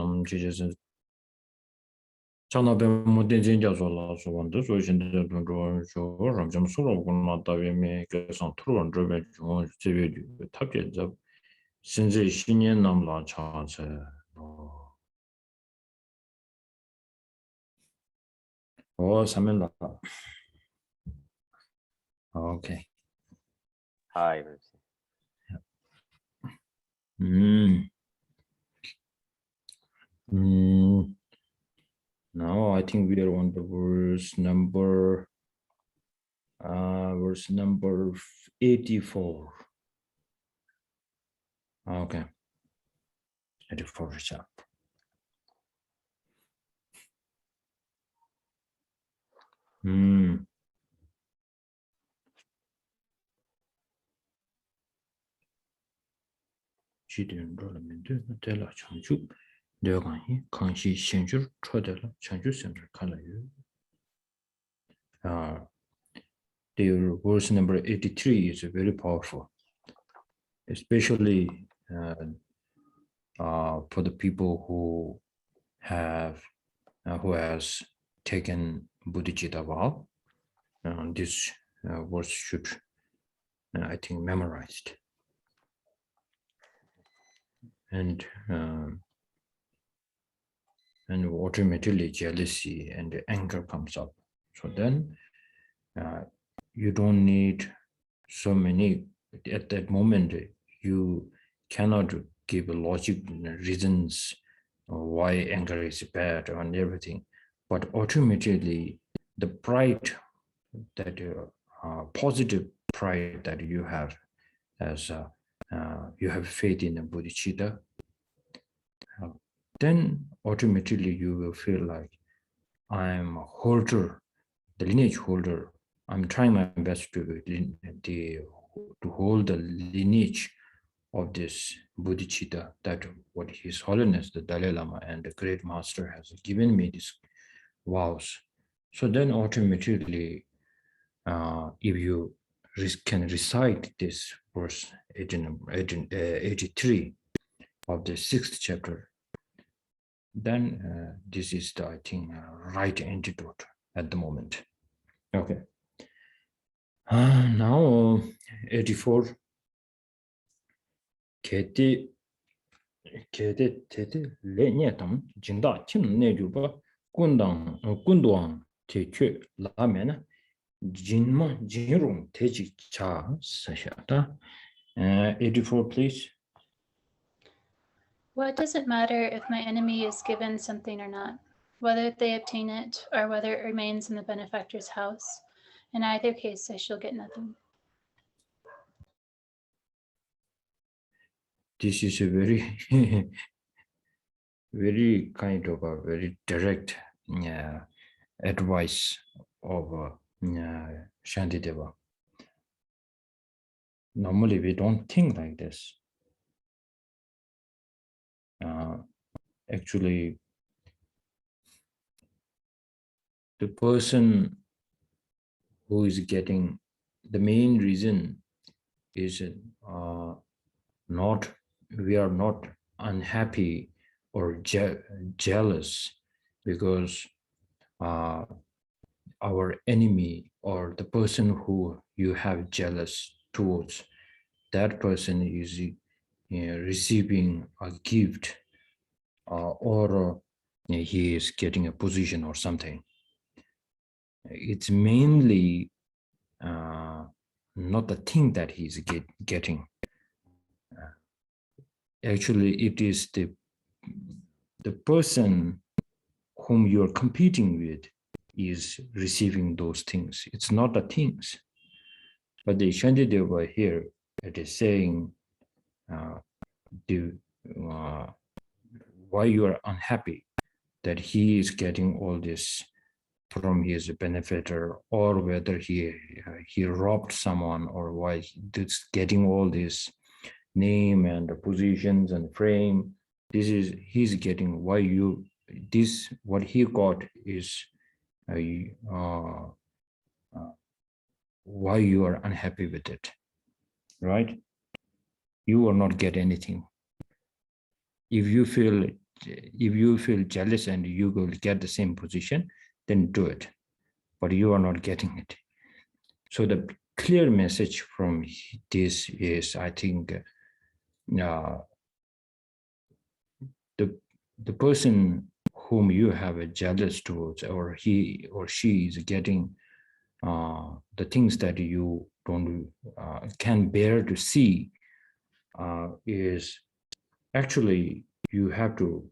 能这些是将那边目的真叫做了说完的，所以现在动作就让咱们说了，我那大边面给上突然这边就这边就特别在，甚至新年那么拉长车哦，哦上面了 ，OK， Hi. Now I think we are on the verse number 84. Okay, 84 是啥？几点钟了？面对对了，长久。了解，康熙先就出来了，长久现在看了有the verse number 83 is very powerful, especially for the people who has taken bodhicitta vow. This verse should, I think, memorized. And automatically jealousy and anger comes up. So then you don't need so many. At that moment, you cannot give logic reasons why anger is bad and everything. But ultimately, the pride that positive pride that you have as you have faith in the bodhicitta, then automatically you will feel like I'm a holder, the lineage holder. I'm trying my best to hold the lineage of this bodhicitta, that what His Holiness the Dalai Lama and the Great Master has given me these vows. So then automatically, if you can recite this verse 83 of the 6th chapter, then this is the, I think, right antidote at the moment. Okay. Now 84. Kete le nye tam jinda tim ne juba kunduang te kyo la mena jinma jinrung te ji cha sashata. 84, please. What does it matter if my enemy is given something or not, whether they obtain it or whether it remains in the benefactor's house? In either case, I shall get nothing. This is a very, very kind of a very direct advice of Shantideva. Normally, we don't think like this. Actually, the person who is getting the main reason is we are not unhappy or jealous because our enemy or the person who you have jealous towards, that person is receiving a gift or he is getting a position or something. It's mainly not the thing that he's getting. Actually, it is the person whom you're competing with is receiving those things. It's not the things. But the Shantideva here, it is saying why you are unhappy that he is getting all this from his benefactor, or whether he robbed someone, or why he's getting all this name and the positions and frame. This is he's getting. Why you this what he got is why you are unhappy with it, right? You will not get anything. If you feel if you feel jealous and you will get the same position, then do it. But you are not getting it. So the clear message from this is, I think, the person whom you have a jealous towards, or he or she is getting the things that you don't can bear to see, is actually you have to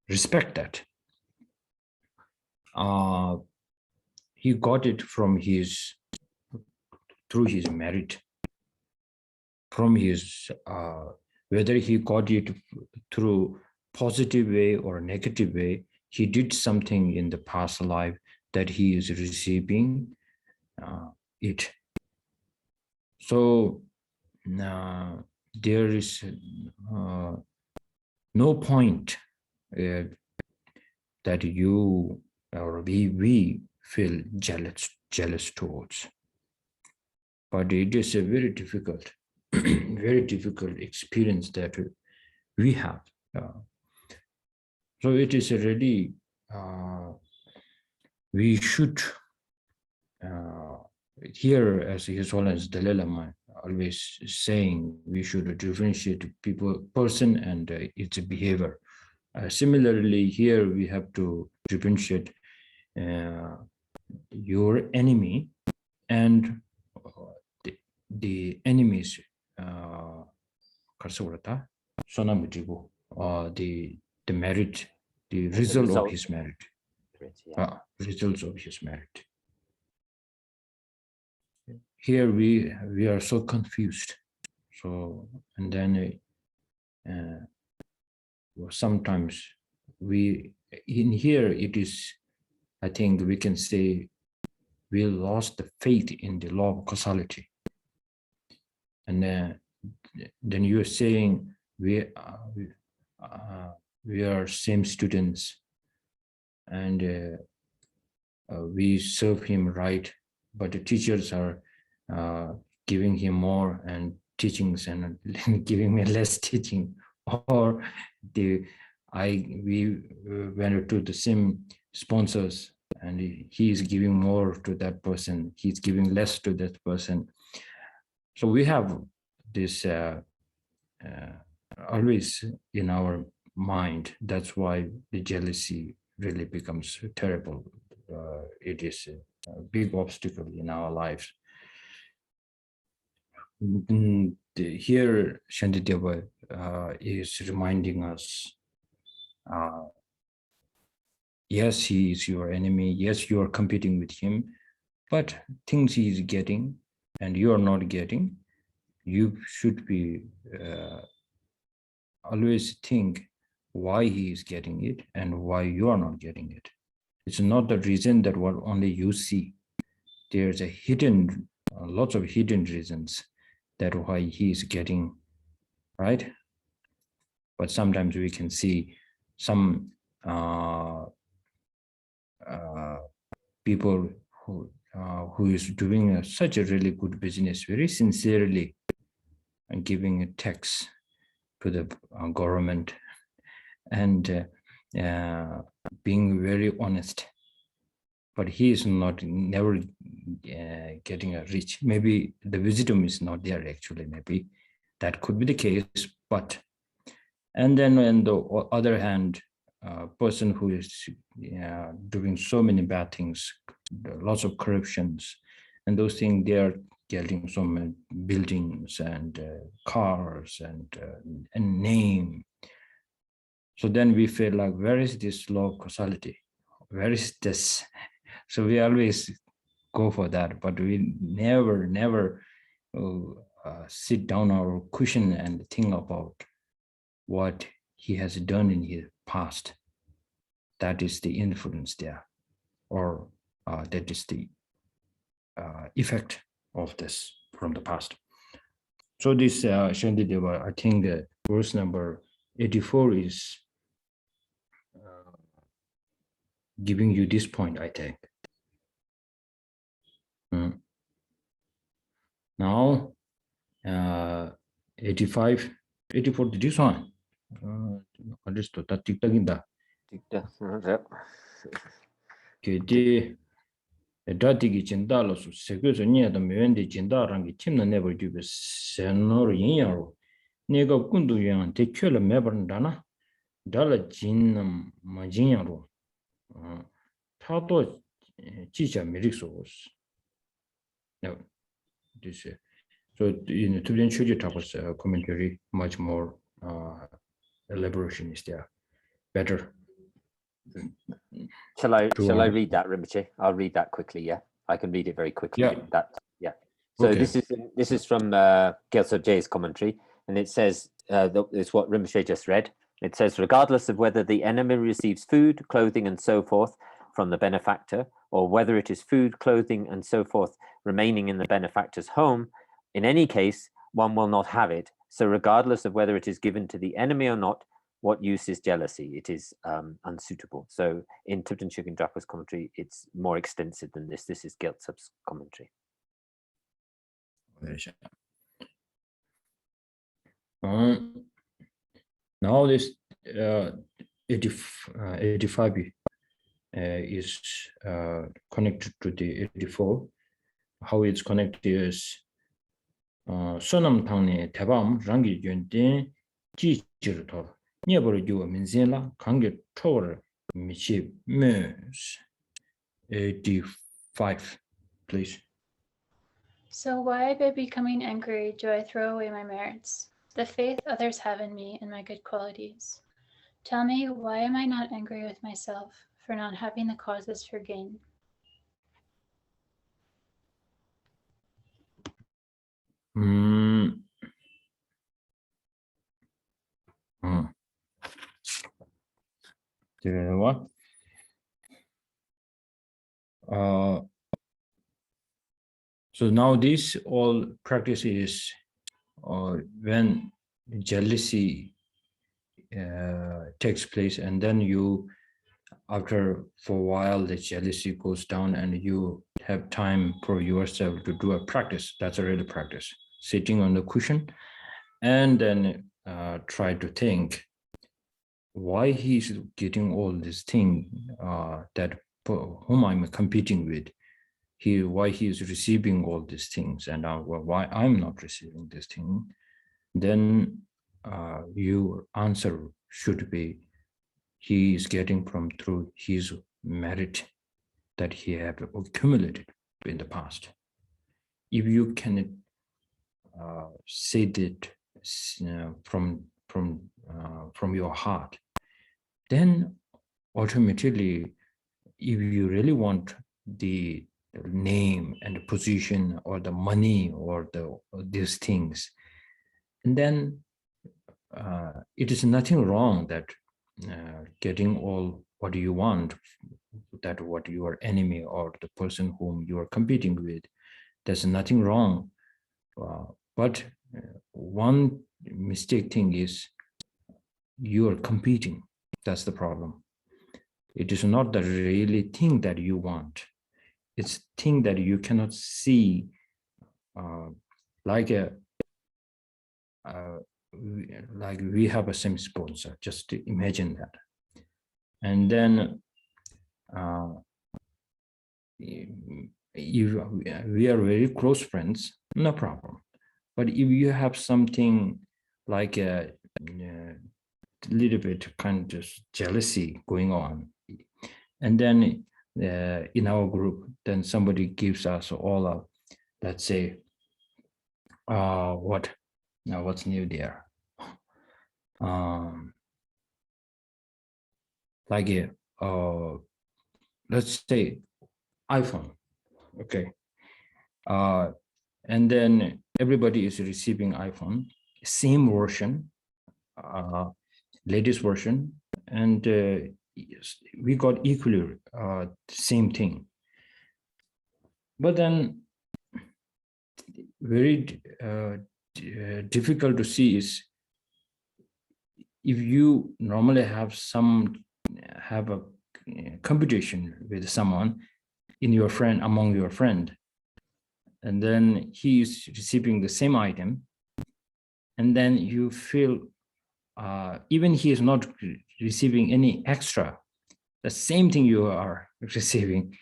respect that. He got it from through his merit, from his whether he got it through positive way or negative way, he did something in the past life that he is receiving it. So there is no point that you or we feel jealous towards. But it is a very difficult, very difficult experience that we have. So it is really, we should, here, as His Holiness Dalai Lama always saying, we should differentiate person and its behavior. Similarly, here we have to differentiate your enemy and the enemy's the merit, the result of his merit. Results of his merit. Here we are so confused. So, and then sometimes in here it is, I think we can say, we lost the faith in the law of causality. And then you're saying we are same students, and we serve him right, but the teachers are giving him more and teachings and giving me less teaching, or we went to the same sponsors and he is giving more to that person, he's giving less to that person. So we have this always in our mind. That's why the jealousy really becomes terrible. It is a big obstacle in our lives. Here, Shantideva is reminding us, yes, he is your enemy. Yes, you are competing with him, but things he is getting and you are not getting, you should be always think why he is getting it and why you are not getting it. It's not the reason that what only you see. There's a hidden, lots of hidden reasons that why he is getting, right? But sometimes we can see some people who is doing such a really good business very sincerely and giving a tax to the government and being very honest, but he is never getting a rich. Maybe the wisdom is not there actually, maybe that could be the case. But and then on the other hand, person who is doing so many bad things, lots of corruptions and those things, they are getting some buildings and cars and name. So then we feel like, where is this law of causality? Where is this? So we always go for that, but we never sit down our cushion and think about what he has done in his past. That is the influence there, or that is the effect of this from the past. So this Shantideva, I think verse number 84 is giving you this point, I think. Now 85, 84, this one. understood that tiktaginda kedi datigi jindalo su sekyo nya da mewendi jinda rangi chimna never dube senor yinyaro nega kundu yang te kyela mebrandana dala jinnam majinyaro tato chicha meriksos. No, this so in the Tibetan Shuji Tapa's commentary, much more elaboration is there. Better. Shall I read that, Rinpoche? I'll read that quickly. Yeah, I can read it very quickly. Yeah. So Okay. this is from Gyaltsab Je's commentary, and it says it's what Rinpoche just read. It says, regardless of whether the enemy receives food, clothing, and so forth from the benefactor, or whether it is food, clothing, and so forth remaining in the benefactor's home, in any case, one will not have it. So regardless of whether it is given to the enemy or not, what use is jealousy? It is unsuitable. So in Tibetan Shugin Drapa's commentary, it's more extensive than this. This is Gyaltsab's commentary. Now this 85 is connected to the 84. How it's connected is Sonam Tangni Tabam Rangi Yuntin Ji Jirto Never you Minzela Kangi Tor Michi Mus 85, please. So why, by becoming angry, do I throw away my merits, the faith others have in me and my good qualities? Tell me, why am I not angry with myself for not having the causes for gain? What? So now this all practice is when jealousy takes place, and then you, after for a while, the jealousy goes down and you have time for yourself to do a practice. That's a real practice. Sitting on the cushion and then try to think why he's getting all this thing that whom I'm competing with. Why he is receiving all these things, and why I'm not receiving this thing. Then your answer should be he is getting from through his merit that he have accumulated in the past. If you can say that from your heart, then automatically, if you really want the name and the position or the money or these things, and then it is nothing wrong that getting all what you want, that what your enemy or the person whom you are competing with, there's nothing wrong. But one mistake thing is you are competing. That's the problem. It is not the really thing that you want. It's thing that you cannot see, like we have a same sponsor. Just imagine that, and then if we are very close friends, no problem. But if you have something like a little bit kind of jealousy going on, and then in our group, then somebody gives us all a, let's say, what's new there? Like let's say iPhone, okay. And then everybody is receiving iPhone, same version, latest version, and we got equally same thing. But then very difficult to see is if you normally have a competition with someone among your friend, and then he is receiving the same item, and then you feel even he is not receiving any extra, the same thing you are receiving,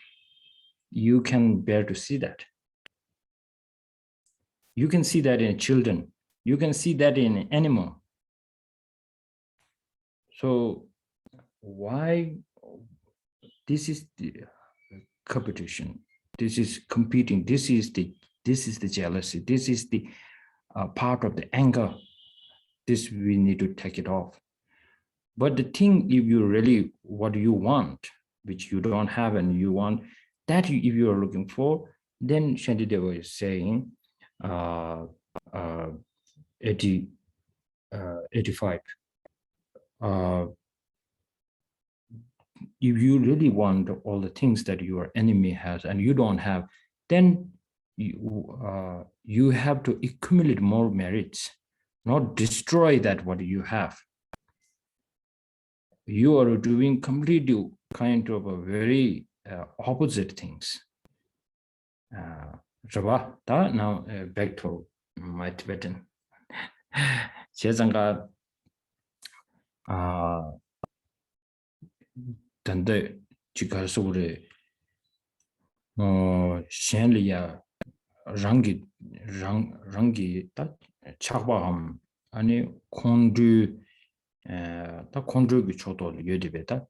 you can bear to see that. You can see that in children. You can see that in an animal. So why this is the competition? This is competing. This is the jealousy. This is the part of the anger. This we need to take it off. But the thing, if you really what you want, which you don't have and you want that, if you are looking for, then Shantideva is saying 85. If you really want all the things that your enemy has and you don't have, then you have to accumulate more merits, not destroy that what you have. You are doing completely kind of a very opposite things. Now back to my Tibetan. 제가 단데 지가서 우리 셴리아 랑기 딱 착바함 아니 콘드 딱 콘드기 저도 여디베다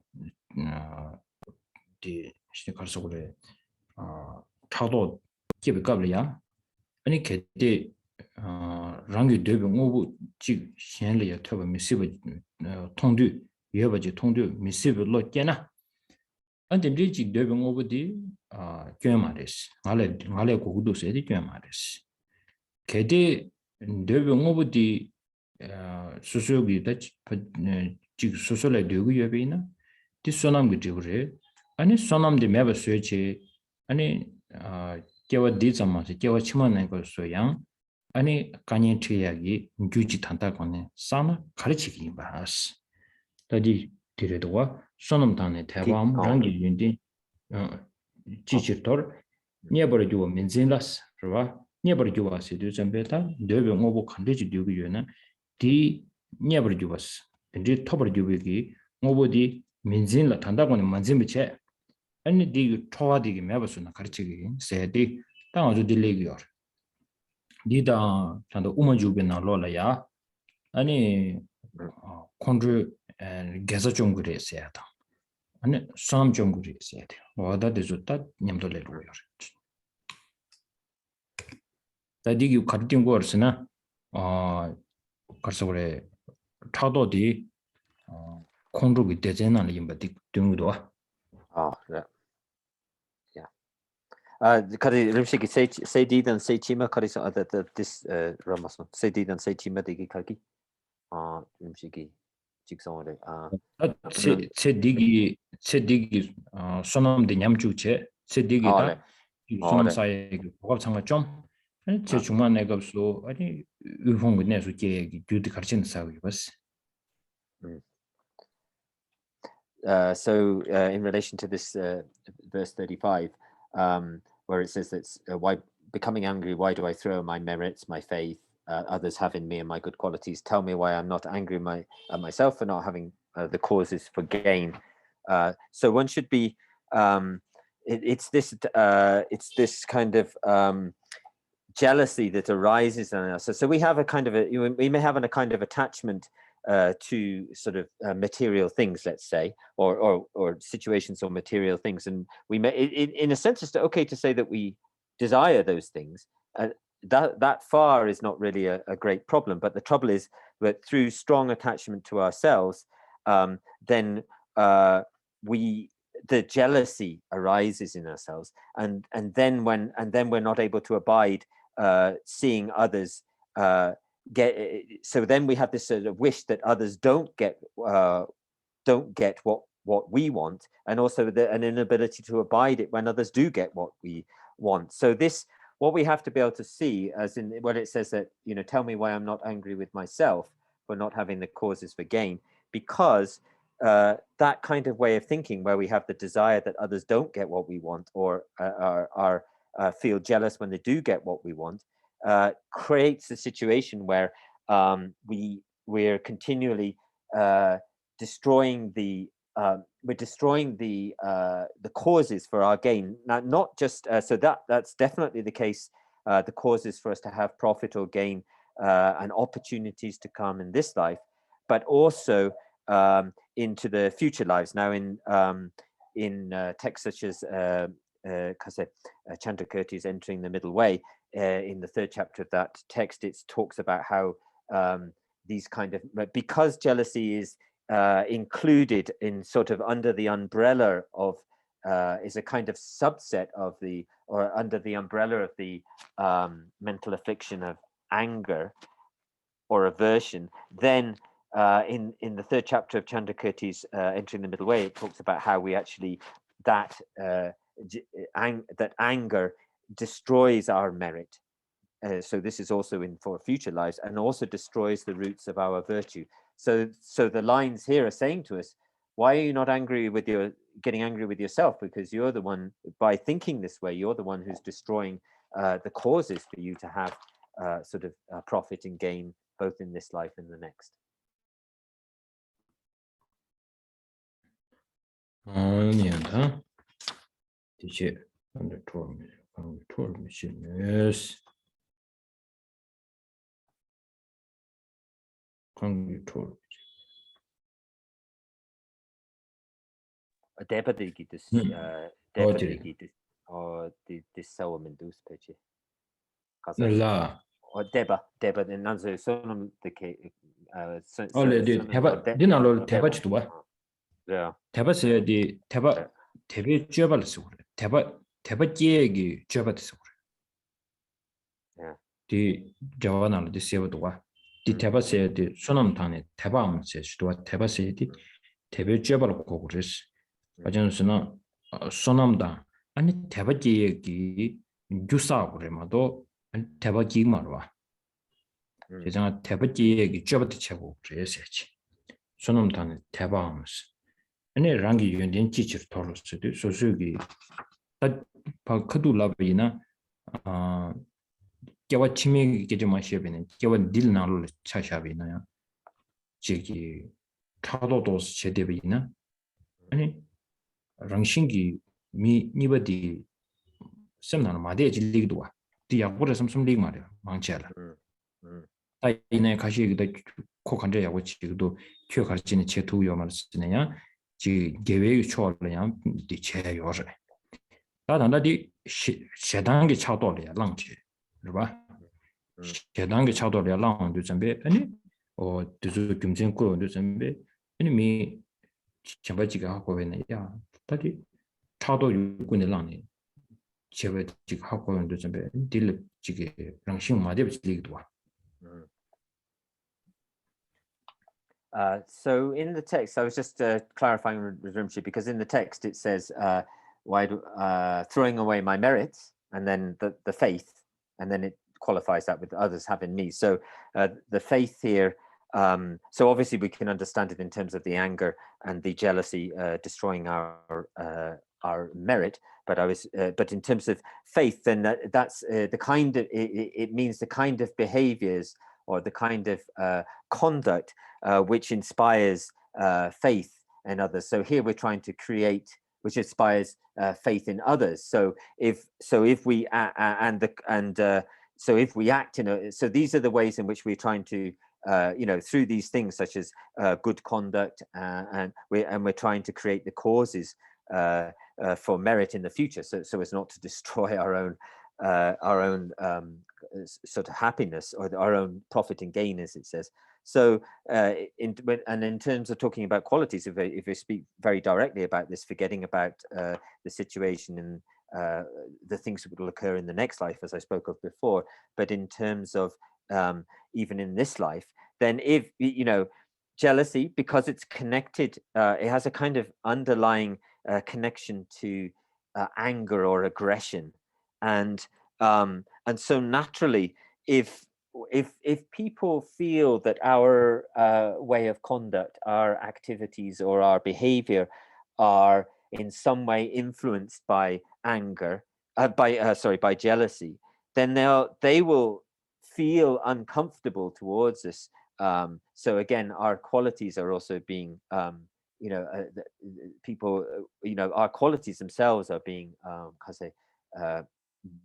디 시가서 우리 차도 기백갑이야 아니 그때 랑기 되면 오부 지 셴리아 터버 미시브 통두 여버지 통두 미시브로 깨나 안데 리지 되면 오부디 꽤마레스 알레 고구도 세디 꽤마레스 개데 되면 오부디 수수기 지 수수래 되고 여베이나 디 소남기 되고래 아니 소남디 매버 스위치 아니 깨와 디자마스 깨와 치만한 걸 소양 아니 간이 트야기 주지 탄다고네 사나 가르치기 바스 다디 디레도와 소놈단에 대밤 랑기 윤디 지치tor 니버주와 민진라스 그봐 니버주와 시도 점베다 되병 오보 컨디지 되고요나 디 니버주와스 근데 터버주비기 오보디 민진라 탄다고네 만진비체 아니 디 토와디기 매버스나 가르치기 세디 땅아주 딜레기요 디다 산도 우마주베나 로라야 아니 콘드 게서 좀 그랬어야 돼. 아니 좀 그랬어야 돼. 와다데 좋다 냠돌레로요. 다디기 가르친 거스나 가서 그래 차도디 콘드기 되잖아 임바디 등도 Kari Rimshiki say di dan say chima kari so that this Ramason say di dan say chima digi kaki Rimshiki 직성어래 세디기 소놈데 냠주체 세디기다 소놈 사이에 복합 상관 좀 제 중만 내가서 아니 의fon고 내서 계획이 뒤에 가르치는 사고이 봤어. So in relation to this verse 35 where it says that why becoming angry, why do I throw my merits, my faith, others have in me and my good qualities? Tell me why I'm not angry at myself for not having the causes for gain. So one should be it's this kind of jealousy that arises in us. So we have a kind of we may have a kind of attachment to sort of material things, let's say, or situations or material things, and we may, in a sense, it's okay to say that we desire those things. That far is not really a great problem, but the trouble is that through strong attachment to ourselves, then the jealousy arises in ourselves, and then we're not able to abide seeing others get. So then we have this sort of wish that others don't get what we want, and also an inability to abide it when others do get what we want. So this, what we have to be able to see, as in when it says that, tell me why I'm not angry with myself for not having the causes for gain, because that kind of way of thinking, where we have the desire that others don't get what we want, or feel jealous when they do get what we want, creates a situation where we we're continually destroying the causes for our gain. Now, not just so that's definitely the case. The causes for us to have profit or gain and opportunities to come in this life, but also into the future lives. Now, in texts such as Chandrakirti's Entering the Middle Way, in the 3rd chapter of that text, it talks about how these kind of, because jealousy is included in sort of under the umbrella of, is a kind of subset of the, or under the umbrella of the mental affliction of anger or aversion, then in the 3rd chapter of Chandrakirti's Entering the Middle Way, it talks about how we actually, that anger destroys our merit. So this is also for future lives, and also destroys the roots of our virtue. So the lines here are saying to us, why are you not getting angry with yourself? Because you're the one, by thinking this way, you're the one who's destroying the causes for you to have sort of profit and gain both in this life and the next. Deba nanzo sonam the ke dinalo teba chituwa teba se di teba tebe jebal sura teba jegi jebat sura di jawanal di sebadwa di teba se di sonam tane teba am se chituwa teba se di tebe jebal koguris ajanusna sonam da ani teba jegi jusa gore mado teba ji marwa 제가 대바지 얘기 저부터 채고 그래서지 손놈단에 대바하면서 아니 랑기 연된 지치를 돌았어도 소수기 다 크두라비나 개와 치매게 좀 마셔비는 개와 딜나로 차샤비나요 저기 차도도 제대비나 아니 랑신기 니버디 semnana made jilligdo wa ti yakure samsumlig 말이야 망치ala 이내 가시기도 코칸제 야고 지기도 큐 가르치는 제도요 말씀이냐 지 계획이 초월이냐 디 제요래 다단다디 세단계 차도래야 랑지 그봐 세단계 차도래야 랑도 준비 아니 두zu 김진구도 준비 아니 미 전바지가 하고 있네야 다디 차도 유군의 랑이 제베지가 하고 있는데 준비 딜 지게 랑신 마데 지리기도 와 So in the text, I was just clarifying with Rinpoche, because in the text it says, throwing away my merits, and then the faith, and then it qualifies that with others have in me. So the faith here, so obviously we can understand it in terms of the anger and the jealousy destroying our merit, but in terms of faith, then that's the kind of, it means the kind of behaviors or the kind of conduct which inspires faith in others. So here we're trying to create, which inspires faith in others. So if we so if we act in so these are the ways in which we're trying to through these things such as good conduct, and we're trying to create the causes for merit in the future, so as not to destroy our own sort of happiness or our own profit and gain, as it says. So in terms of talking about qualities, if we speak very directly about this, forgetting about the situation and the things that will occur in the next life, as I spoke of before, but in terms of even in this life, then if jealousy, because it's connected, it has a kind of underlying connection to anger or aggression, and so naturally, if people feel that our way of conduct, our activities, or our behavior are in some way influenced by anger, by jealousy, then they will feel uncomfortable towards us, So again, our qualities are also being, people, our qualities themselves are being,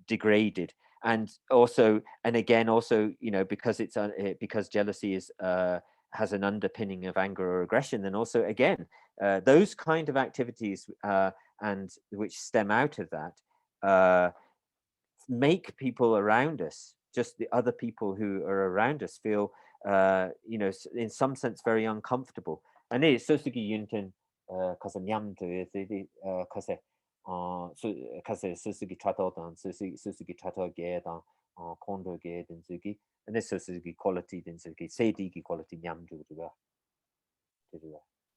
degraded. And also, and again, also, because because jealousy is has an underpinning of anger or aggression, then also again, those kind of activities and which stem out of that make people around us, just the other people who are around us, feel in some sense very uncomfortable. And it's sosugi yunten nyam to kase susugi chato dan susugi chato ge dan kondo ge den sugi, and this susugi quality den sugi seidi ki quality nyam ju ga.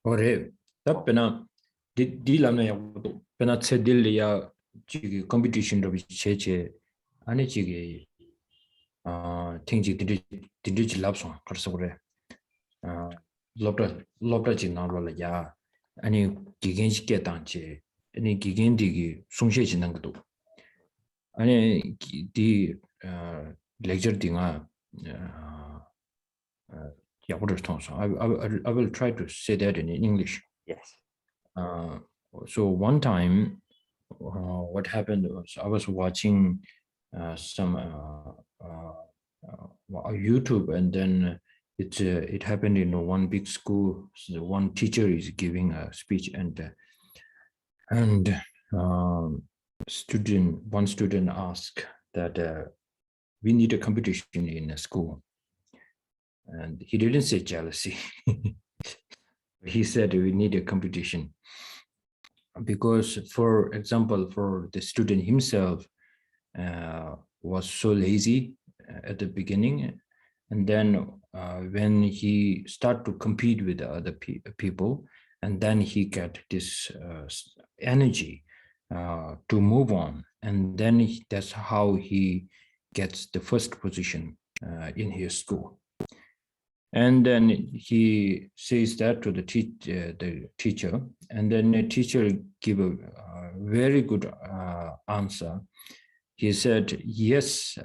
Ore tapena di lamna ya pena tsedil ya ji competition do cheche ani ji tingji didi lapso karso gore lobra ji na lo ya ani gigen ji ke tangche ani gigen digi sungshe ji nang do ani di lecture dinga I will try to say that in English. Yes. So one time, what happened was I was watching some YouTube, and then it happened in one big school. So one teacher is giving a speech, and one student asked that we need a competition in a school. And he didn't say jealousy. He said we need a competition. Because, for example, for the student himself was so lazy at the beginning. And then when he started to compete with the other people, and then he got this energy to move on. And then that's how he gets the first position in his school. And then he says that to the teacher, and then the teacher give a very good answer. He said, yes,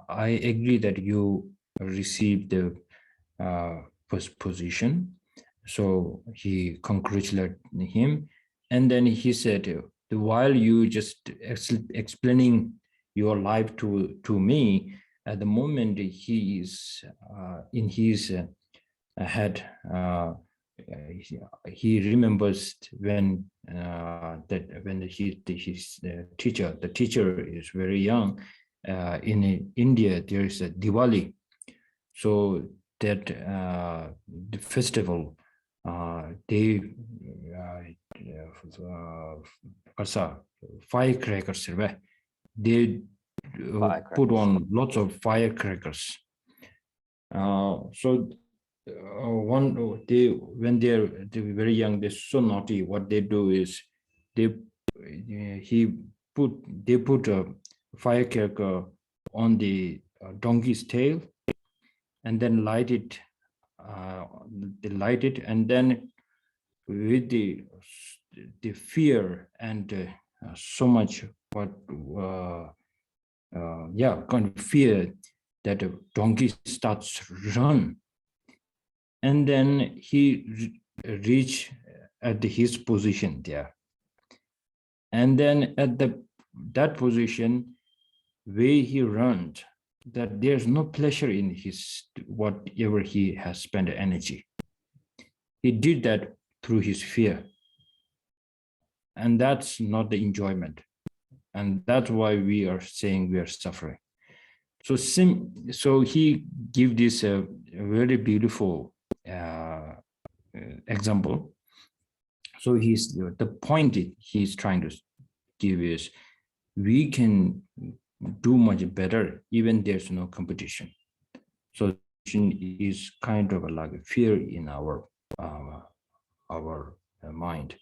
I agree that you received the first position. So he congratulated him. And then he said, while you just explaining your life to me, at the moment he is in his head, he remembers when his teacher, the teacher is very young. In India, there is a Diwali, so that the festival, they firecrackers, they put on lots of firecrackers. So one day when they're very young, they're so naughty. What they do is they put a firecracker on the donkey's tail, and then light it. They light it, and then with the fear and so much kind of fear, that the donkey starts to run. And then he reach at his position there. And then at that position, where he runs, that there's no pleasure in his whatever he has spent energy. He did that through his fear. And that's not the enjoyment. And that's why we are saying we are suffering. So he give this a very beautiful example. So the point he's trying to give is we can do much better even there's no competition. So is kind of like a fear in our mind.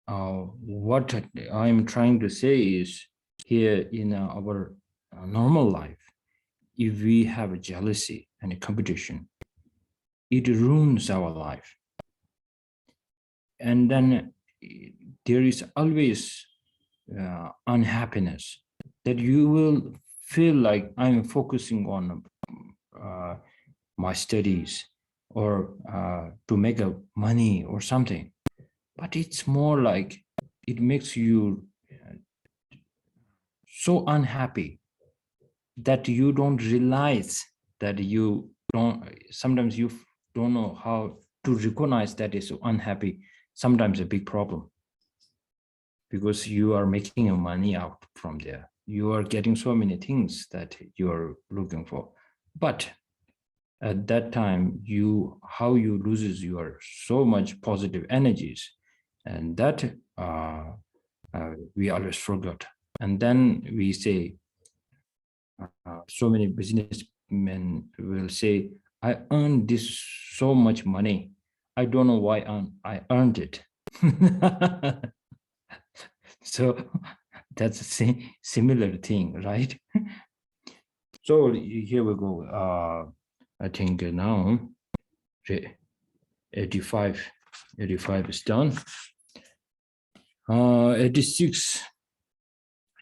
What I'm trying to say is, here in our normal life, if we have a jealousy and a competition, it ruins our life. And then there is always unhappiness, that you will feel like I'm focusing on my studies or to make a money or something, but it's more like it makes you so unhappy that you don't realize that you don't, sometimes you don't know how to recognize that is unhappy, sometimes a big problem, because you are making money out from there. You are getting so many things that you are looking for, but at that time, how you loses your so much positive energies, and that we always forgot. And then we say, so many businessmen will say, I earned this so much money. I don't know why I earned it. So that's a similar thing, right? So here we go. I think now 85 is done. 86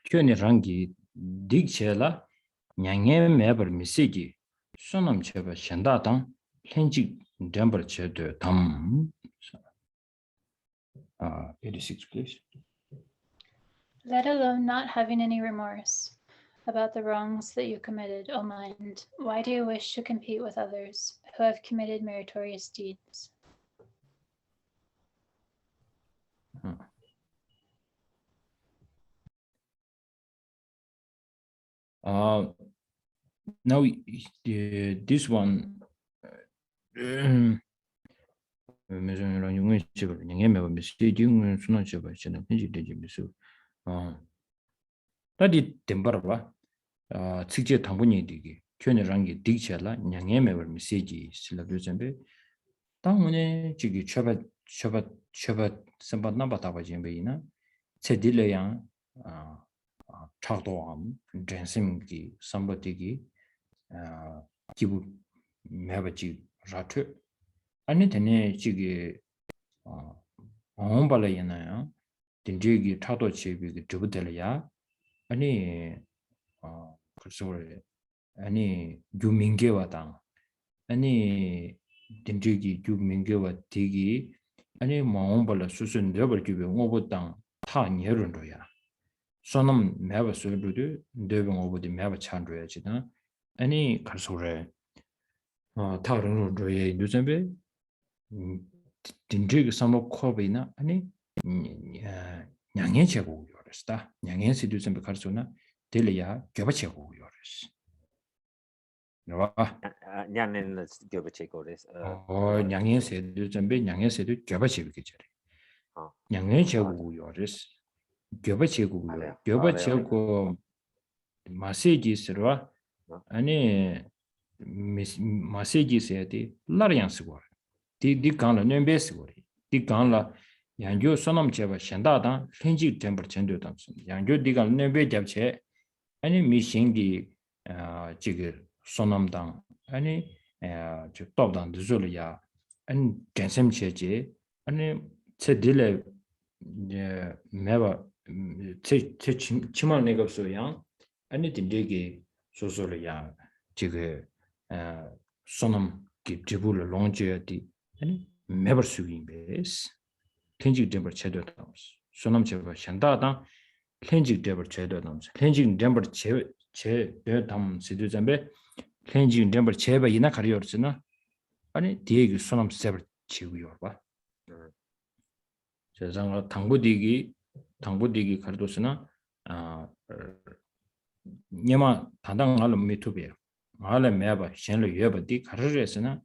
kyoni rangi dikchela nyangye mebar misegi sonam cheba shanda tang lenjik dembar che de tam. 86 please. Let alone not having any remorse about the wrongs that you committed, O mind, why do you wish to compete with others who have committed meritorious deeds? Now this one 다디 템버바 직제 당분이 되기 견이랑이 딕체라 냥에메버 메시지 실라도점베 당문에 지기 쳐바 선바나바다바진베이나 체딜레양 차도함 젠심기 삼버티기 기부 매버지 라트 아니 되네 지기 온발레이나요 딘지기 차도 체비기 드부텔이야 아니 그래서 아니 유민계와당 아니 딘지기 유민계와 되기 아니 마음발라 수순되버 주베 오보당 타 녀른도야 소놈 매버 소르도 되병 오보디 매버 찬로야지다 아니 가서래 타르노도에 누점베 딘지기 삼모 코베나 아니 냥에 제고 요랬다 냥에 시두점베 가서나 델이야 겨바치고 요랬어 와 냥는 겨바치고 그래서 냥에 세두점베 냥에 세두 겨바치게 저래 냥에 제고 요랬어 겨바치고 겨바치고 마세지스로 아니 마세지스야디 라리안스고 디간라 nembe스고 디간라 양교 소놈체바 챈다다 렌지 템버 챈도다 양교 디간 nembe 잡체 아니 미싱기 지게 소놈당 아니 저 톱당 드줄이야 아니 댄셈체지 아니 체딜레 매바 체 치만 내가서야 아니 딘데게 소소리야 지게 소놈 기브를 롱제디 아니 매버 수기베스 렌지 템버 챈도다 소놈체바 챈다다 렌지 템버 챈도다 렌지 템버 제 대담 시두점베 렌지 템버 제바 이나 가리어르스나 아니 디에기 소놈 세버 치고요 봐 세상으로 당부디기 가르도스나 녀마 단당할 미투베 알레 매바 셴르 예바디 가르레스나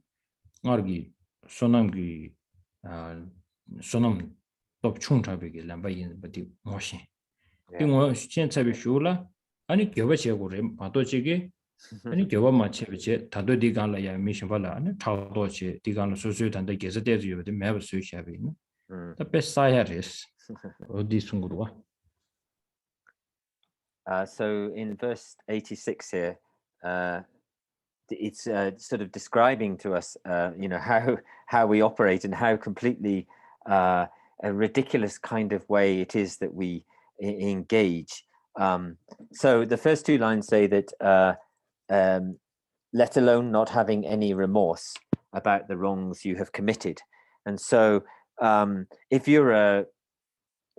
나르기 소놈기 소놈 또 충차베기 람바인 바디 모신 이거 시엔차베 쇼라 아니 겨바체고레 바도지게 아니 겨바 마체베체 다도 디간라야 미신발라 아니 타도체 디간라 소소단데 게서데즈 요베 매버 수샤베나 the best side is 어디순구로와 so in verse 86 here it's sort of describing to us you know how we operate and how completely a ridiculous kind of way it is that we engage So the first two lines say that let alone not having any remorse about the wrongs you have committed. And so if you're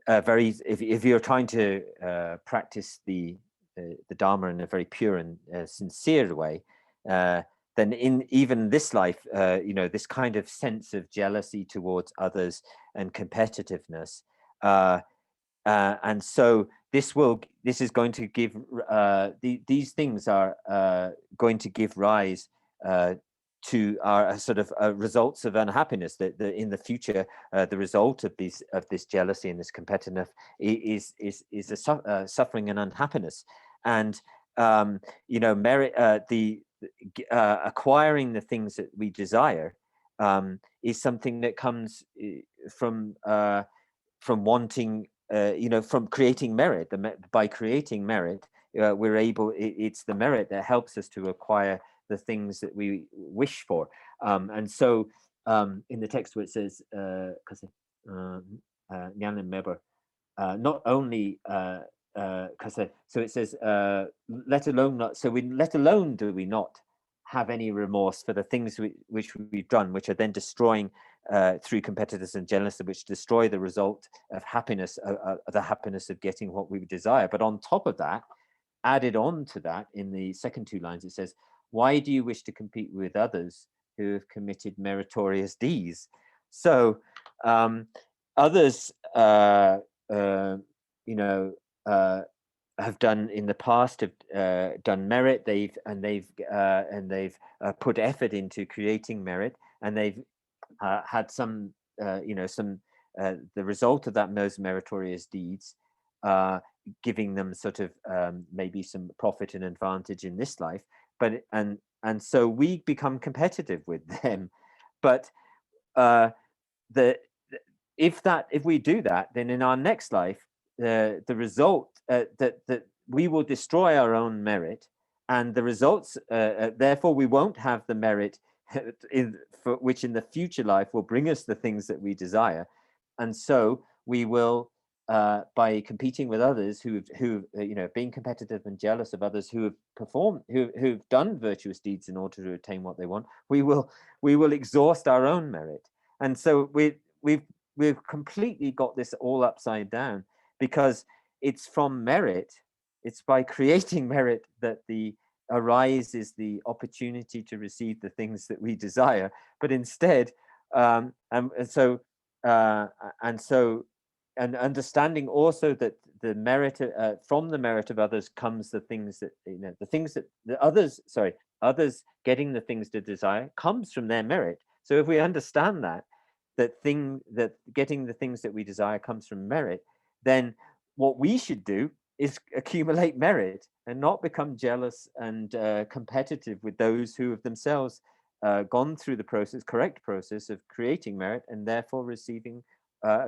if you're trying to practice the Dharma in a very pure and sincere way, then in even this life, this kind of sense of jealousy towards others and competitiveness, and so this is going to give these things are going to give rise to our sort of results of unhappiness. That in the future, the result of this jealousy and this competitiveness is a suffering and unhappiness. And merit, acquiring the things that we desire is something that comes from wanting, from creating merit. By creating merit, we're able. It's the merit that helps us to acquire the things that we wish for. And so in the text where it says, not only so it says, let alone do we not have any remorse for the things which we've done, which are then destroying through competitiveness and jealousy, which destroy the result of happiness, the happiness of getting what we desire. But on top of that, added on to that, in the second two lines, it says, why do you wish to compete with others who have committed meritorious deeds? So others, have done in the past, have done merit. They've put effort into creating merit, and they've had some, the result of those meritorious deeds, giving them sort of maybe some profit and advantage in this life. But and so we become competitive with them. But if we do that, then in our next life, the result that we will destroy our own merit, and the results, therefore we won't have the merit which in the future life will bring us the things that we desire. And so we will, by competing with others who being competitive and jealous of others who have performed, who've done virtuous deeds in order to attain what they want, we will exhaust our own merit. And so we've completely got this all upside down, because it's from merit, it's by creating merit that arises the opportunity to receive the things that we desire. But instead, and understanding also that the merit, from the merit of others comes the things that, others getting the things they desire comes from their merit. So if we understand that getting the things that we desire comes from merit, then what we should do is accumulate merit and not become jealous and competitive with those who have themselves gone through the correct process of creating merit, and therefore receiving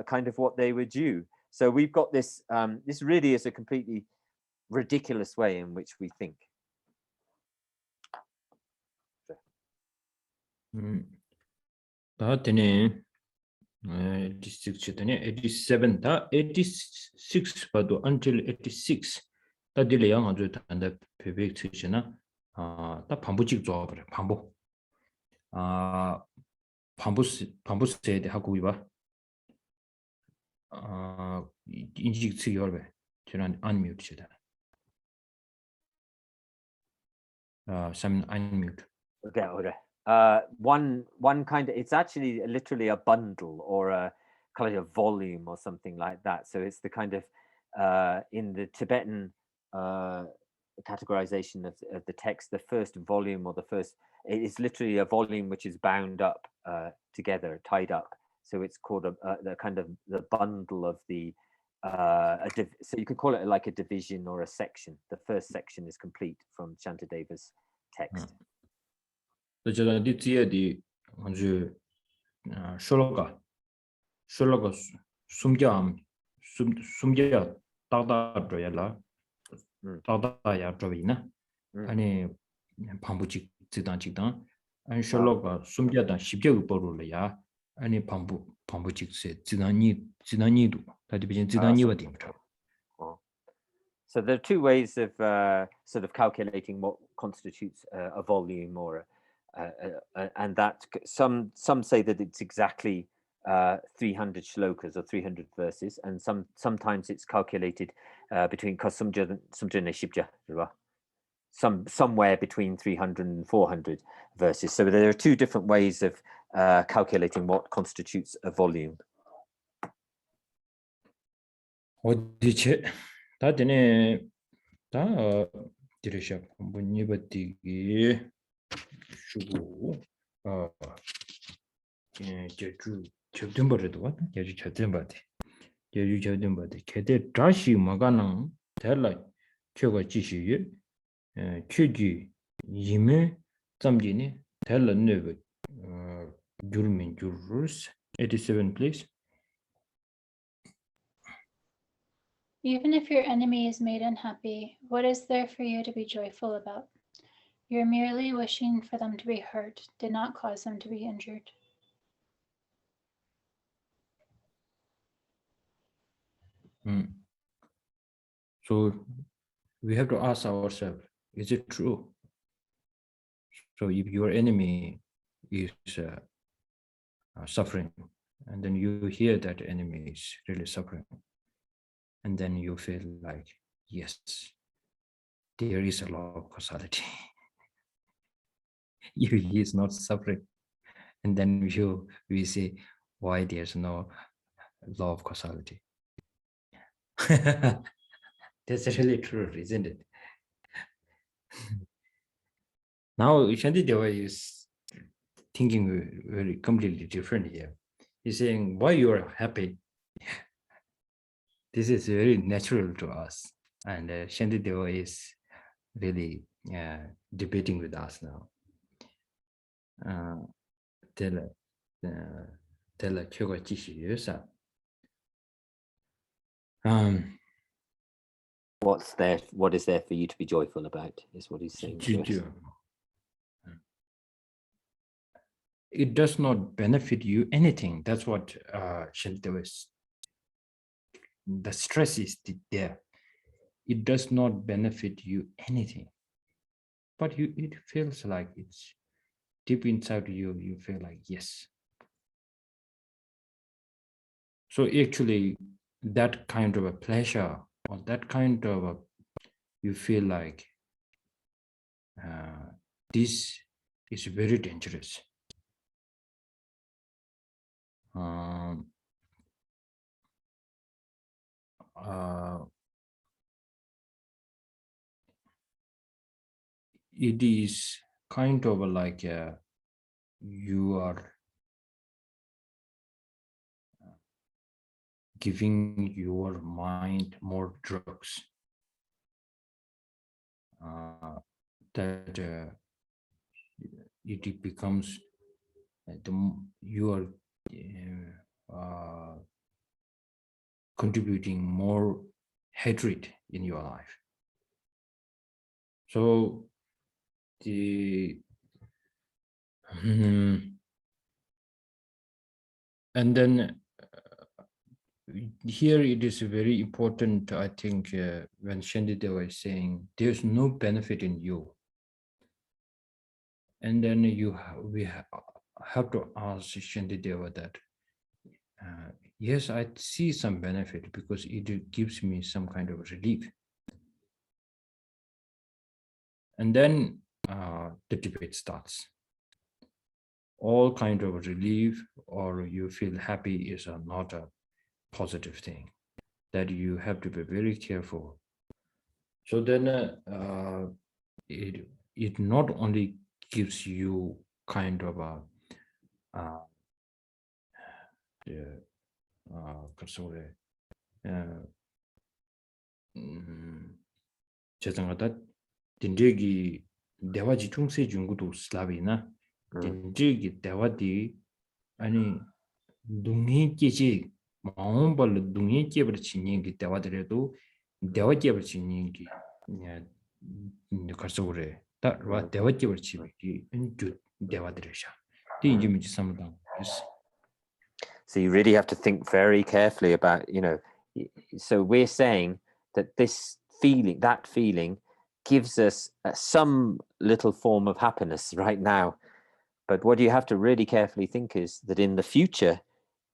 kind of what they were due. So we've got this, this really is a completely ridiculous way in which we think. 다음에는 87 다 86 봐도 until 86 다들이 양 아주 단다 베베 치시나 다 반복직 조합을 반복 반복세에 하고 이봐 인식 측이 얼베 저는 unmute 시다 some unmute. Okay. One kind of, it's actually literally a bundle or a kind of volume or something like that. So it's the kind of in the Tibetan categorization of the text, the first volume or it is literally a volume which is bound up together, tied up. So it's called the kind of the bundle of the so you could call it like a division or a section. The first section is complete from Shantideva's text. 제가 뒤에디 아주 셜로가 숨겨 따다줘야라 따다야 줘이나 아니 반부직 지단직단 아니 셜로가 숨겨다 쉽게 버로려야 아니 반부직세 지단니도 다들 비진 지단니와 됨죠. So there are two ways of sort of calculating what constitutes a volume, or and that some say that it's exactly 300 shlokas or 300 verses, and sometimes it's calculated between somewhere between 300 and 400 verses. So there are two different ways of calculating what constitutes a volume. 어디체 다 되네 다 디레샵 분이버티기 주고 제주 접든버려도 왔다 제주 접든버디 제주 접든버디 개대 다시 막아는 달라 표가 지시에 취지 이메 잠지니 달라 네버 줄민 줄루스 87 please. Even if your enemy is made unhappy, what is there for you to be joyful about? Your merely wishing for them to be hurt did not cause them to be injured. So we have to ask ourselves, is it true? So if your enemy is suffering, and then you hear that enemy is really suffering, and then you feel like, yes, there is a law of causality. If he is not suffering, and then we say, why there's no law of causality? That's really true, isn't it? Now Shantideva is thinking very completely different here. He's saying, why you are happy? This is very natural to us. And Shantideva is really debating with us now. What is there for you to be joyful about, is what he's saying to us. It does not benefit you anything. That's what Shantideva is. The stress is there. It does not benefit you anything. But it feels like it's deep inside you feel like, yes. So actually, that kind of a pleasure, or that kind of you feel like this is very dangerous. It is kind of like you are giving your mind more drugs that it becomes you are contributing more hatred in your life. So and then here it is very important, I think, when Shantideva is saying there's no benefit in you. And then we have to ask Shantideva that, yes, I see some benefit because it gives me some kind of relief. And then the debate starts. All kind of relief or you feel happy is not a positive thing, that you have to be very careful. So then it not only gives you kind of a 죄송하다 딘제기 대화지 총세 중구도 슬라비나 딘제기 대화디 아니 동행 깨지 마음벌 동행 깨버리 진행기 대화들에도 대화 깨버리 진행기 가서 그래 다 대화 깨버리 치기 인주 대화들이셔 딘지미지 삼당 So you really have to think very carefully about, so we're saying that this feeling gives us some little form of happiness right now. But what you have to really carefully think is that in the future,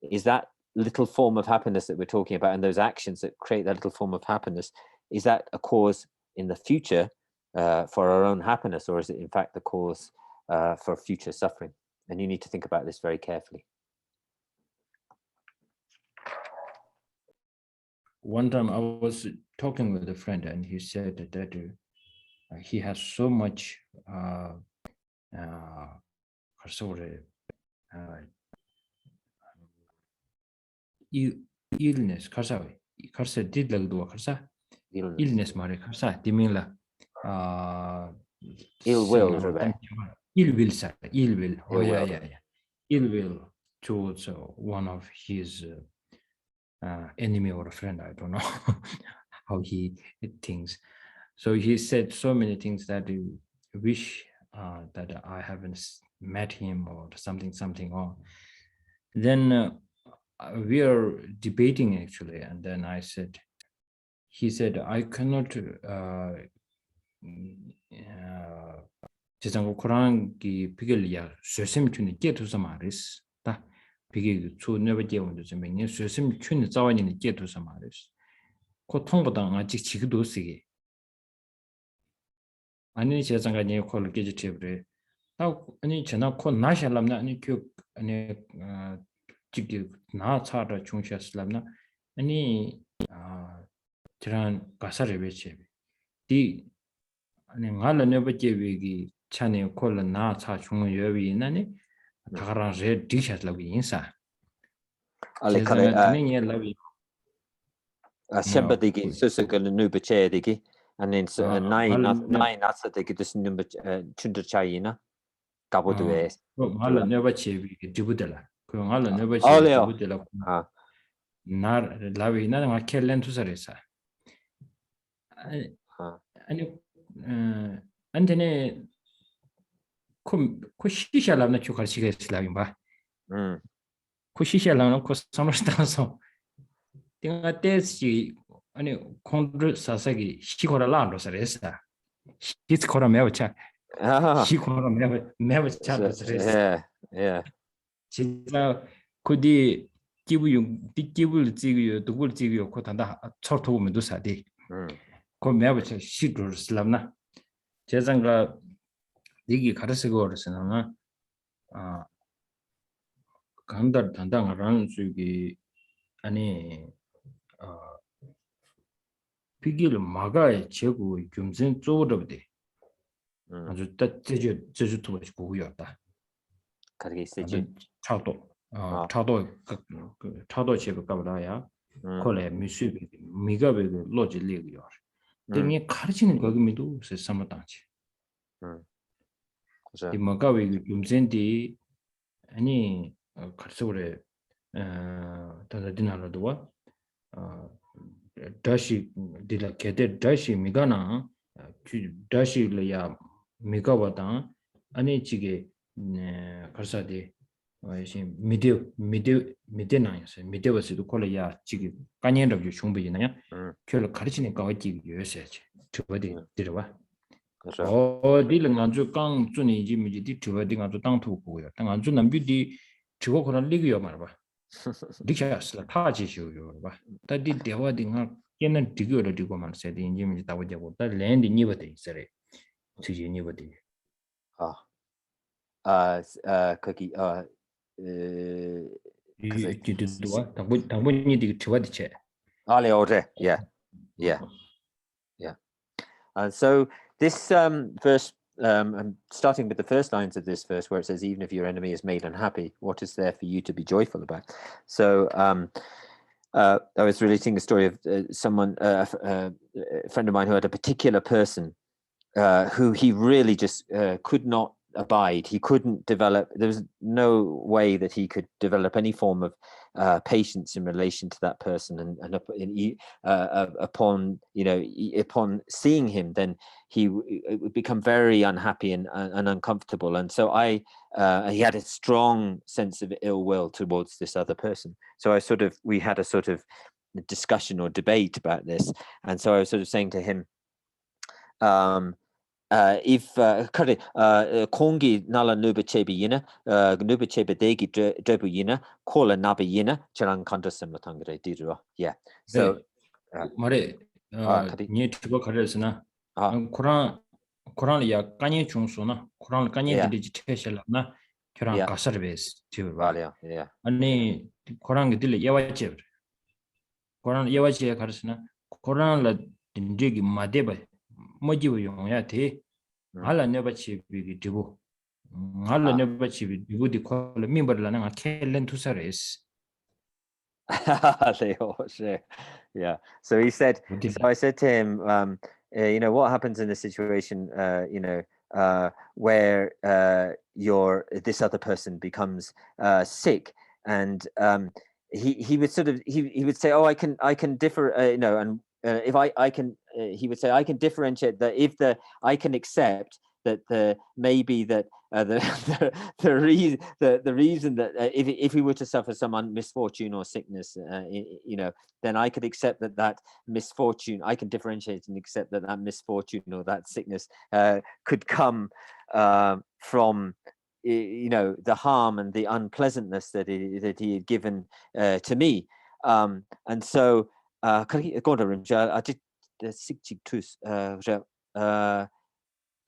is that little form of happiness that we're talking about, and those actions that create that little form of happiness, is that a cause in the future for our own happiness, or is it in fact the cause for future suffering? And you need to think about this very carefully. One time I was talking with a friend, and he said that he has so much illness, illness mare karsa dimingla Ill will, ill will. Oh yeah. Ill will towards one of his enemy or a friend. I don't know how he thinks. So he said so many things that you wish that I haven't met him or something. Or then we are debating actually, and then he said, I cannot 지상고 코란기 비결이야 쇠심 춘이 깨투서 말이스 다 비게 초네버 제원도 좀 맹년 쇠심 춘이 자원이니 깨투서 말이스 고통보다 아직 지기도 쓰게 아니 제장가니 콜 깨지 테브레 아니 전화 코 나샬람나 아니 그 아니 지기 나 차라 중시했을람나 아니 저런 가사를 외치 디 아니 말은 내버제비기 차네 콜라 나차 중은 여비나니 다가랑 제 디샷라고 인사 알레카레 제가 라비 셈바디기 스스가 누베체디기 아니 나이 나사데기 듯 number 춘드차이나 가보드웨 말은 내버제비기 디부들라 그 말은 내버제비기 디부들라 나 라비나 마 켈렌투사레사 아니 안테네 코 시샤람나 추가시게 슬라임바 코 시샤람나 코 사마스타서 띵가 테시 아니 콘드 사사기 시코라라로 사레사 시코라 메오차 시코라 메오차 사레사 진짜 코디 기부용 디기불 지기요 도불 지기요 코단다 처토고면도 사디 그 매버치 시도를 슬람나 제장가 이게 가르치고 그러시나 간다 단당하라는 수기 아니 비기를 막아야 제고 금전 쪼르버데 아주 제주 투버지 고요다 가르게 세지 차도 차도 제가 가봐야 콜에 미수 미가베 로지리요 등에 가르치는 거기미도 세상마다지 이 뭐가왜 금전디 아니 가르쳐래 다다디나라도와 다시 디라 게데 다시 미가나 다시를 미가보다 아니 지게 가르사디 와이신 미데나요서 미데버스도 콜이야 지금 까년럽 충분히나요 결 가르치는 거 어디 요새지 저버디 들어와 딜은 아주 강 준이 지미지 저버디 아주 땅투 보고요 땅 아주 남비디 저거 그런 리그요 말봐 리샤스라 타지시요 봐 다디 대화딩아 걔는 디고를 디고 말세디 인지미지 다고자고 다 랜디 니버데 있어래 지지 니버데 거기 당분이 되게 좋아지체. Yeah. And so this verse, I'm starting with the first lines of this verse where it says, even if your enemy is made unhappy, what is there for you to be joyful about? So I was relating a story of someone, a friend of mine who had a particular person who he really just could not abide. He couldn't develop, there was no way that he could develop any form of patience in relation to that person, and upon seeing him, then he would become very unhappy and uncomfortable. And so he had a strong sense of ill will towards this other person. So we had a sort of discussion or debate about this. And so I was sort of saying to him, if kongi nala nuba chebi yina, nuba chebi degi drebu yina, kola nabi yina, charang kanta simla tangre diru. Yeah. So mare ni tiba karesna Quran ya kanye chungso na Quran kanye dili cheshela na Quran kasar bes tiba. Yeah. Ani Quran dili yawache. Quran yawache karesna Quran la dindigi madeba mojibu yongya te ala nebachi bi dibu. Ala nebachi bi dibu di kola mimbarla na kellen tusares. Yeah. So he said, so I said to him, you know, what happens in a situation, you know, where this other person becomes sick, and he would sort of he would say, oh, I can differ, you know, and if I can, he would say, I can differentiate that if I can accept that maybe that the reason that if we were to suffer some misfortune or sickness, you know, then I could accept that misfortune. I can differentiate and accept that misfortune or that sickness could come from, you know, the harm and the unpleasantness that he had given to me, and so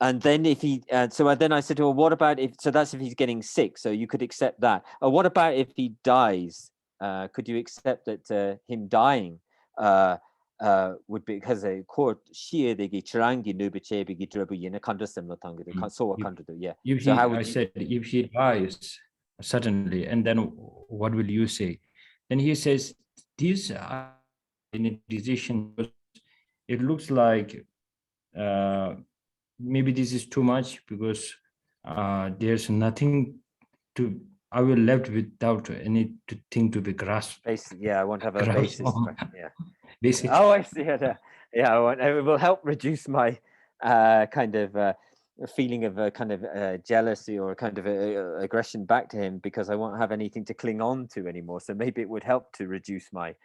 and then if he, so then I said, well, what about if, so that's if he's getting sick, so you could accept that. What about if he dies? Could you accept that him dying would be, because a court sheer the chirangi nubiche bigi drubu yena kanda simla tanga so what can do, yeah. So how would you said if he dies suddenly, and then what will you say? Then he says, this in a decision, it looks like maybe this is too much, because there's nothing to, I will left without anything to be grasped. Yeah, I want to have a basis. Yeah. Basic. Oh, I see it. Yeah, it will help reduce my kind of feeling of kind of jealousy or kind of aggression back to him, because I won't have anything to cling on to anymore. So maybe it would help to reduce my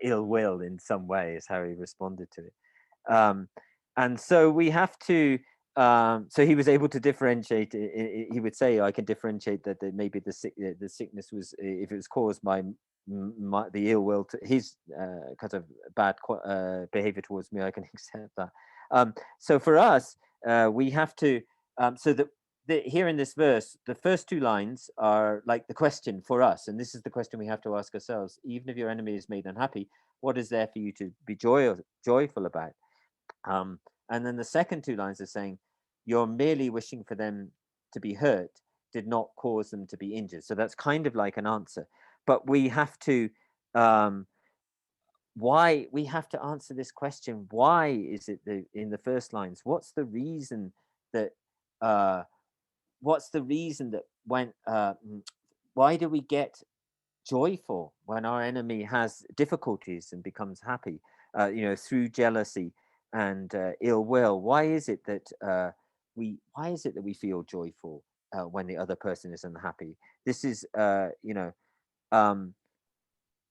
ill will in some way, is how he responded to it. And so we have to, so he was able to differentiate. He would say, I can differentiate that maybe the sickness was, if it was caused by the ill will to his kind of bad behavior towards me, I can accept that. So for us, we have to, so that here in this verse, the first two lines are like the question for us, and this is the question we have to ask ourselves. Even if your enemy is made unhappy, what is there for you to be joyful about? And then the second two lines are saying, you're merely wishing for them to be hurt did not cause them to be injured. So that's kind of like an answer. But we have to, why we have to answer this question? Why is it that in the first lines, what's the reason that when, why do we get joyful when our enemy has difficulties and becomes happy, you know, through jealousy and ill will? Why is it that we feel joyful when the other person is unhappy? This is, you know,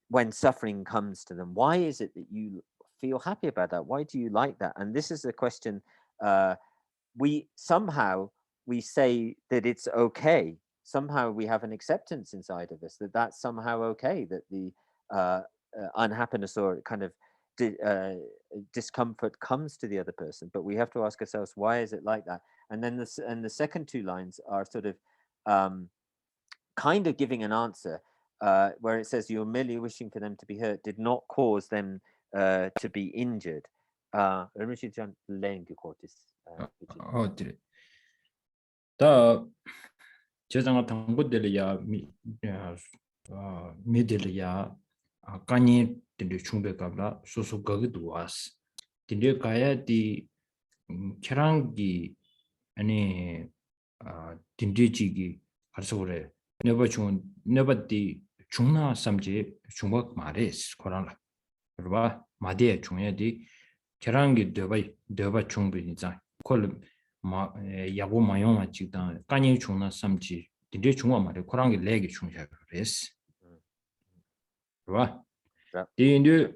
when suffering comes to them, why is it that you feel happy about that? Why do you like that? And this is a question. We say that it's okay. Somehow we have an acceptance inside of us that that's somehow okay, that the unhappiness or kind of discomfort comes to the other person. But we have to ask ourselves, why is it like that? And then the second two lines are sort of kind of giving an answer, where it says, you're merely wishing for them to be hurt did not cause them to be injured. 다 제장아 당고들이야 미들이야 까니 딘데 충배갑라 소소 거기도 왔어. 딘데 가야디 케랑기 아니 딘데지기 가서 그래. 네버디 중나 삼지 중국 말에스 코란라. 그러봐 마디에 중요디 케랑기 데바 충배니자 콜 야고 마용마 찍다 까니 중나 삼지 딘데 중화 말에 코랑기 레기 중샤 그랬어. 그러봐 The Indu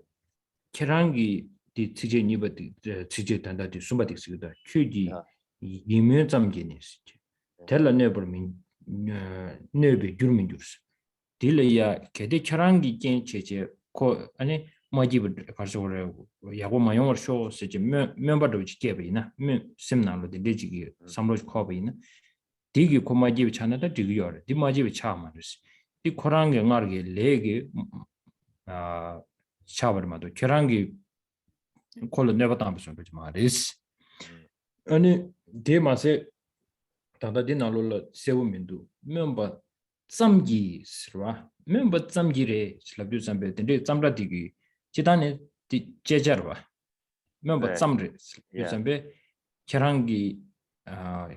Kirangi, the TJ Nibati, TJ Tanda, the Sumbati Suda, Kuji, Yimu Zamginis. Tell a neighbor mean Nerbe Jurminjus. Dilaya Kede Kirangi Jen Cheche, ko Ane Majib Karsore, Yagomayor show such a member of Gabina, Simna, the Digi, Samroj Kobina. Digi Komaji Chanada Digior, Dimaji Charmers, the Korang and Margi Legi Chavarmado, Kirangi call never Thompson, which Maris. Only they must say Tanda Dinalola Sevumindu, member Samgi Sra, member Samgire, Slabu Sambe, the Samra Digi, Chitane Jejarva, member Samre, Sambe, Kirangi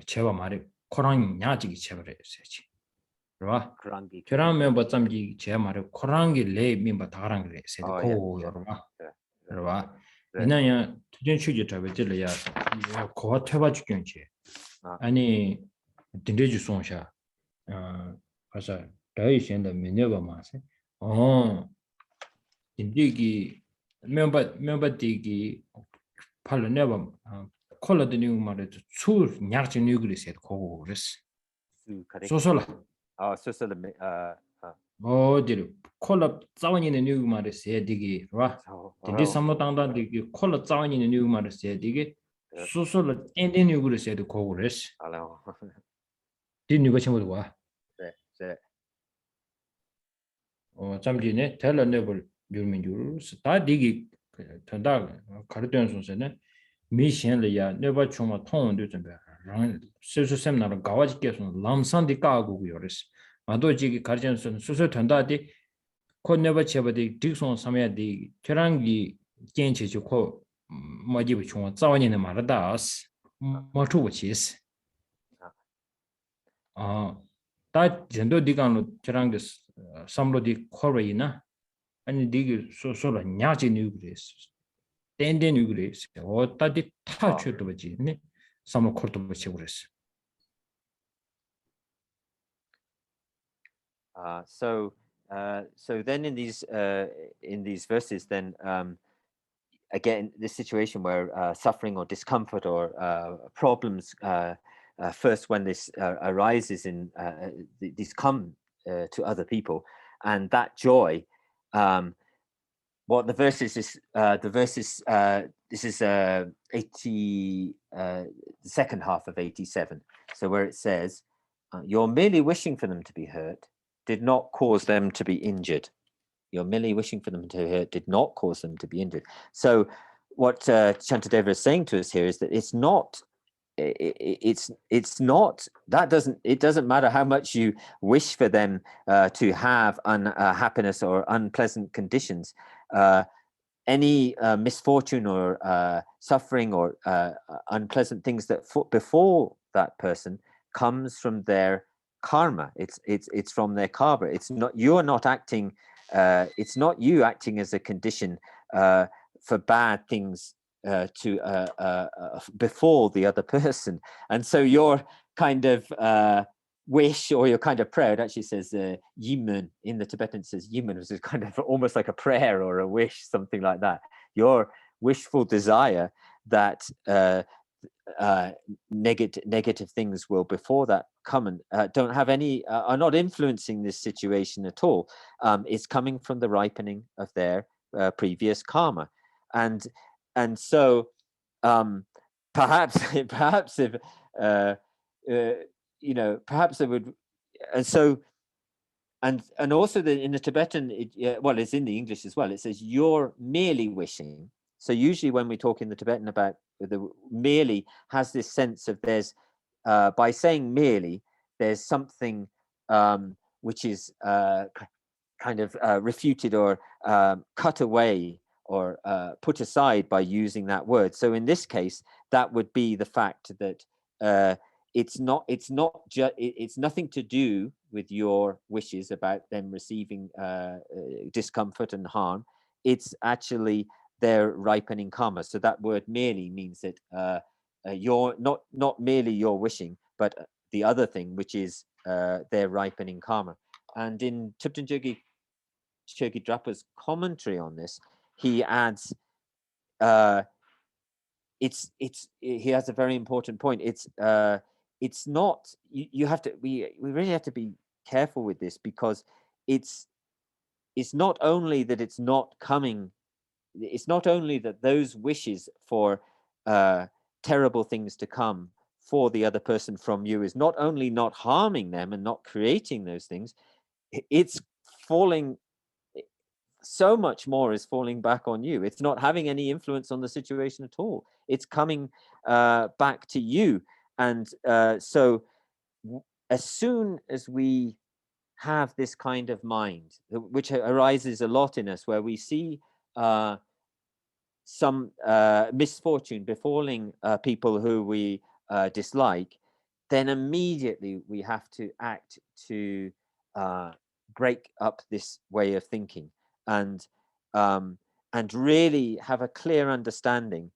Cheva Mari. Korang Yajiki Chevre search. Kiran member Samji Chamar, Korangi lay member Tarangre, said Ko Yorva. Inaya, Tudin Shujita Vigilia, Kohateva Junche. Any Dindiju Sonsha, Pasa, Daishan the Minerva Masse. Oh, Indigi, member Digi, Palaneva. Color the new mother to two Yarchi Nugri said chorus. So sola. Oh, did call up Zawin in the new mother said Diggy, Ra. Did this summer down that you call up Zawin in the new mother said Diggy? So sola, and then you would say the chorus. Didn't you get him with what? Oh, somebody tell a never you mean you start digging. Tanda, Cardians on Mission ya never choma tone do them. Social seminar Gawaj gets on Lamsan de Gago yours. Madoji Cardians and Susu Tandadi could never chever the Dixon Samia de Kerangi Genchi to call Majibuchon, Zawin in the Maradas, Matu which is. That Gendo Digano Kerangis, somebody Koreana, and dig so Nyaji Nugris. Then Nugris, or that the touch of the gene, some court of the So then in these verses, then again, this situation where suffering or discomfort or problems first when this arises in these come to other people, and that joy. What the verses is this is 80 the second half of 87. So where it says, "You're merely wishing for them to be hurt, did not cause them to be injured." You're merely wishing for them to be hurt, did not cause them to be injured. So what Shantideva is saying to us here is that it's not it doesn't matter how much you wish for them to have happiness or unpleasant conditions. Any misfortune or suffering or unpleasant things that befall that person comes from their karma. It's from their karma. It's not you're not acting. It's not you acting as a condition for bad things to befall the other person. And so your kind of wish or your kind of prayer, it actually says yimun in the Tibetan, it says yimun, which is kind of almost like a prayer or a wish, something like that. Your wishful desire that negative things will before that come and don't have any are not influencing this situation at all. It's coming from the ripening of their previous karma, and so perhaps if perhaps it would, and so and also in the Tibetan, well, it's in the English as well. It says you're merely wishing. So usually when we talk in the Tibetan about the merely has this sense of there's by saying merely there's something which is kind of refuted or cut away or put aside by using that word. So in this case, that would be the fact that it's nothing to do with your wishes about them receiving discomfort and harm. It's actually their ripening karma. So that word merely means that you're not merely your wishing, but the other thing, which is their ripening karma. And in Tupten Jogi Chogyamdrapa's commentary on this, he adds, he has a very important point. It's not, you have to, we really have to be careful with this, because it's not only that it's not coming, it's not only that those wishes for terrible things to come for the other person from you is not only not harming them and not creating those things, it's falling, so much more is falling back on you. It's not having any influence on the situation at all. It's coming back to you. And so as soon as we have this kind of mind, which arises a lot in us, where we see some misfortune befalling people who we dislike, then immediately we have to act to break up this way of thinking, and really have a clear understanding,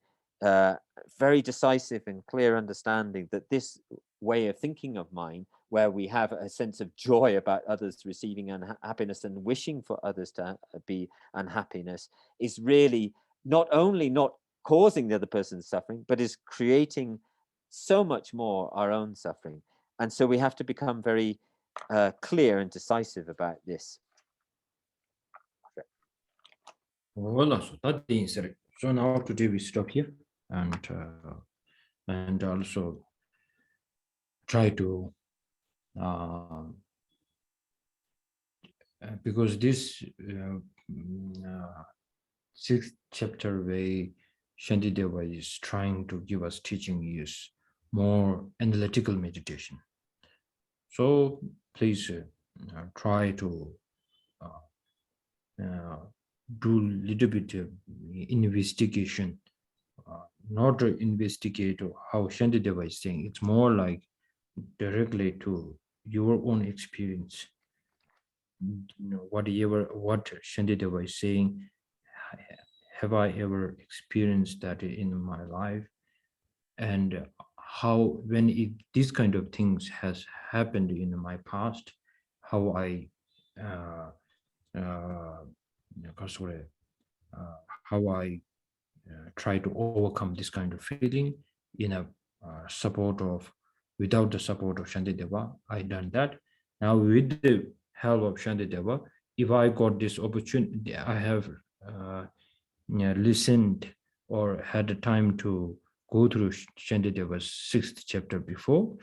very decisive and clear understanding, that this way of thinking of mine, where we have a sense of joy about others receiving unhappiness and wishing for others to be unhappiness, is really not only not causing the other person's suffering, but is creating so much more our own suffering. And so we have to become very clear and decisive about this. Well, so that being said, so now today we stop here, and also try to because this sixth chapter where Shantideva is trying to give us teaching is more analytical meditation. So please try to do a little bit of investigation, not to investigate how Shantideva is saying. It's more like directly to your own experience. What Shantideva is saying, have I ever experienced that in my life? And how, when this kind of things has happened in my past, how I try to overcome this kind of feeling in a without the support of Shantideva. I done that. Now with the help of Shantideva, if I got this opportunity, I have listened or had the time to go through Shantideva's sixth chapter before,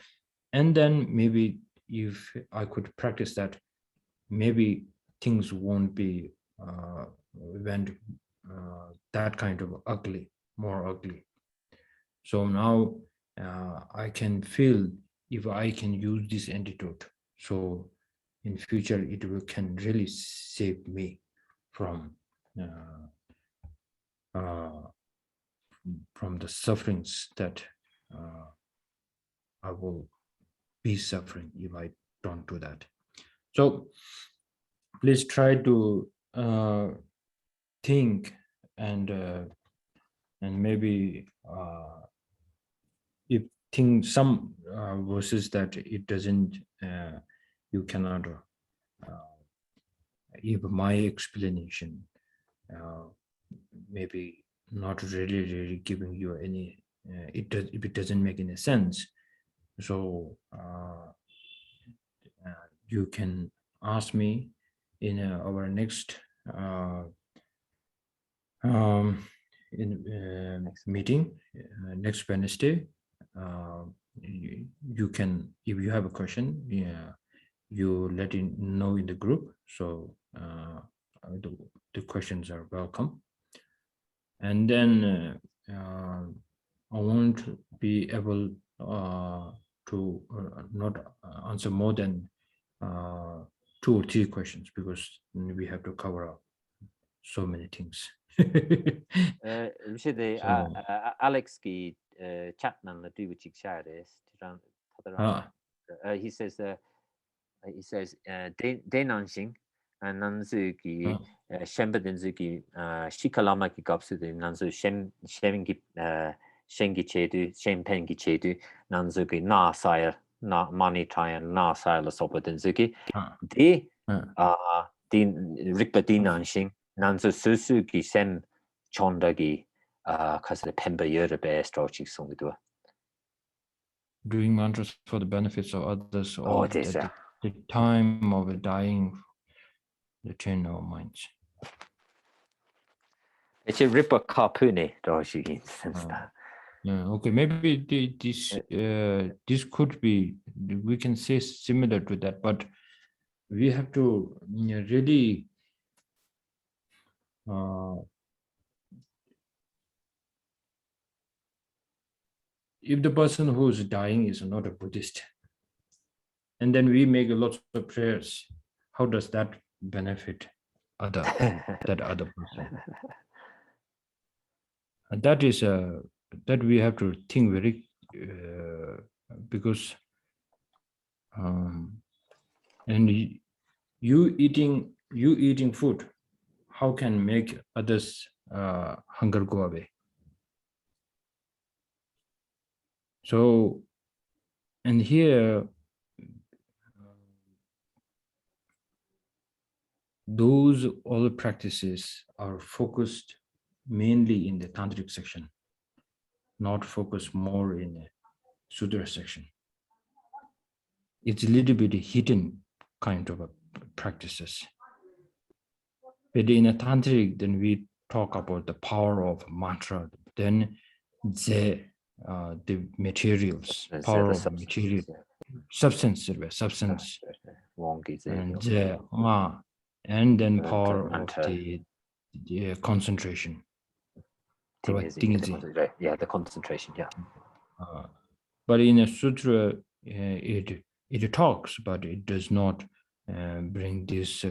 and then maybe if I could practice that, maybe things won't be that kind of more ugly. So now I can feel if I can use this antidote, so in future it can really save me from the sufferings that I will be suffering if I don't do that. So please try to think and maybe if think some verses that it doesn't, you cannot if my explanation maybe not really giving you any, if it doesn't make any sense, so you can ask me in our next meeting next Wednesday. You can, if you have a question, you let it know in the group, so the questions are welcome. And then I won't be able to not answer more than 2 or 3 questions, because we have to cover up so many things. Alex ki chat nan la du which he says Denansing and Nanzuki Shembadenzuki Shikalama ki gapsu de Nanzu Shemingi Shengi Chedu Shempengi Chedu Nanzuki Na Sire Na Mani Try and Na Sire Sopadenzuki De Rikpa Dinanshin, Nanzo Susuki Sem Chondagi, because the Pemba Yoruba Strochik Songdua. Doing mantras for the benefits of others, or it is, at the time of dying, the train of minds. It's a Ripa Karpuni, Doshi. Yeah, okay, maybe this could be, we can say similar to that, but we have to really if the person who is dying is not a Buddhist, and then we make lots of prayers, how does that benefit that other person? And that is that we have to think very because and you eating food, how can make others hunger go away? So, and here those all practices are focused mainly in the tantric section, not focused more in the Sudra section. It's a little bit hidden kind of a practices. But in a tantric, then we talk about the power of mantra, then the materials, power of material, substance, and then power of the concentration. Yeah, the concentration, yeah. But in a sutra, it talks, but it does not bring this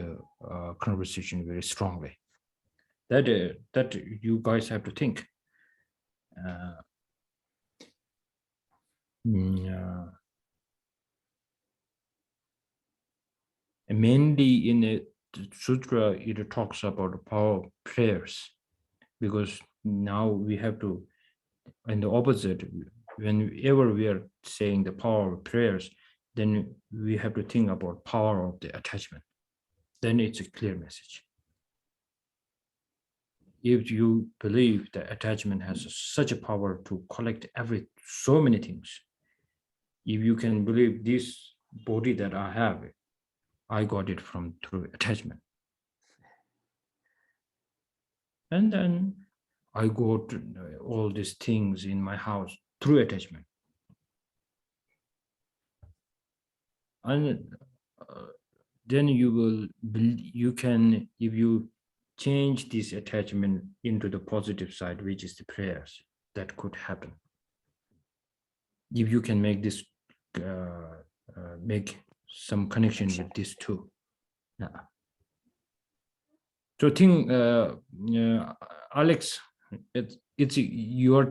conversation very strongly. That you guys have to think. Mainly in the sutra, it talks about the power of prayers, because now we have to, in the opposite, whenever we are saying the power of prayers, then we have to think about power of the attachment. Then it's a clear message. If you believe that attachment has such a power to collect so many things, if you can believe this body that I have, I got it through attachment. And then I got all these things in my house through attachment. And then you can, if you change this attachment into the positive side, which is the prayers, that could happen. If you can make this, make some connection with this too. Yeah. So think, Alex, it's your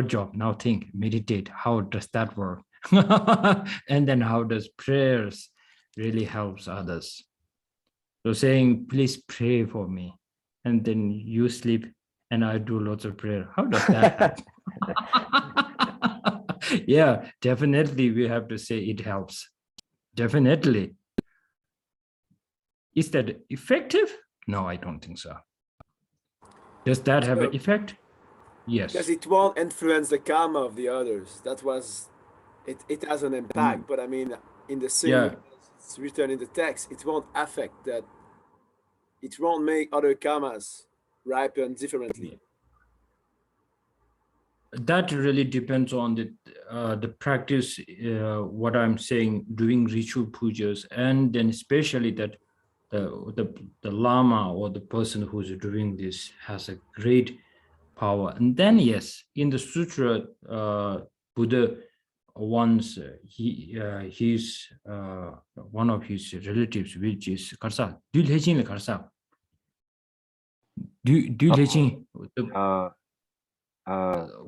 job now. Think, meditate. How does that work? And then how does prayers really helps others? So saying, please pray for me, and then you sleep and I do lots of prayer. How does that happen? Yeah, definitely we have to say it helps. Definitely. Is that effective? No, I don't think so. Does that have an effect? Yes. Because it won't influence the karma of the others. That was, it has an impact, but I mean, in the same way it's written in the text, it won't affect that. It won't make other karmas ripen differently. That really depends on the practice, what I'm saying, doing ritual pujas, and then especially that the lama or the person who's doing this has a great power. And then yes, in the sutra, Buddha once he's one of his relatives, which is Karsa,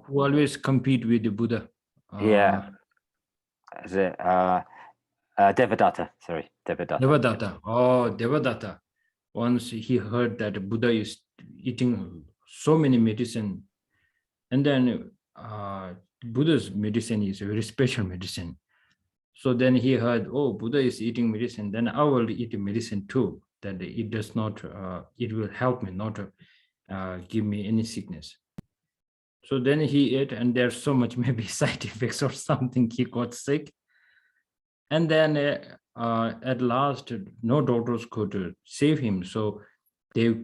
who always compete with the Buddha. Yeah. Devadatta, sorry, Devadatta. Oh, Devadatta. Once he heard that Buddha is eating so many medicine, and then Buddha's medicine is a very special medicine. So then he heard, oh, Buddha is eating medicine, then I will eat medicine too. that it does not, it will help me not to give me any sickness. So then he ate, and there's so much maybe side effects or something. He got sick, and then at last, no doctors could save him. So they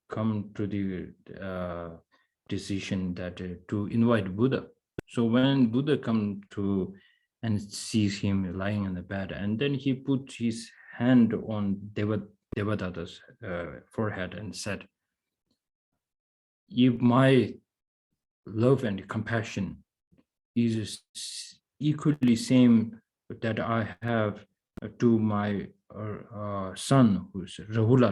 come to the decision that to invite Buddha. So when Buddha come to and sees him lying in the bed, and then he put his hand on Devadatta's forehead and said, if my love and compassion is equally same that I have to my son, who's Rahul,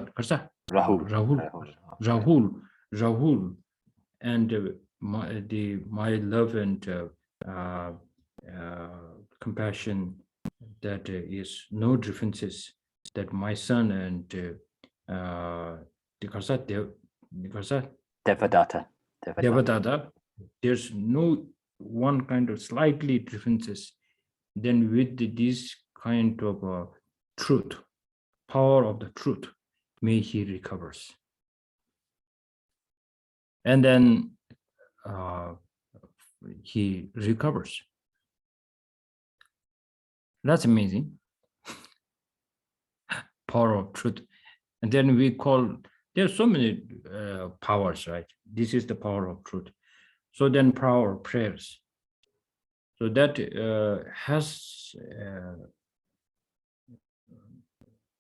and my love and compassion, that is no differences, that my son and Devadatta, there's no one kind of slightly differences. Then with this kind of truth, power of the truth, may he recovers. And then he recovers. That's amazing. Power of truth. And then we call, there's so many powers, right? This is the power of truth. So then power of prayers. So that has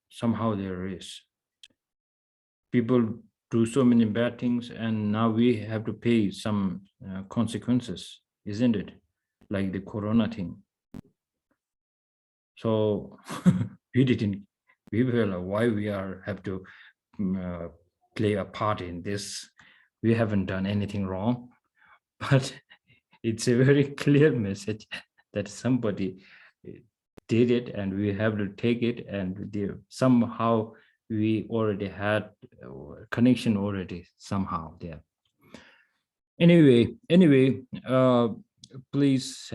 somehow there is. People do so many bad things, and now we have to pay some consequences, isn't it? Like the corona thing. So we were like, why we have to play a part in this? We haven't done anything wrong, but it's a very clear message that somebody did it, and we have to take it, and somehow we already had a connection already somehow there. Anyway, please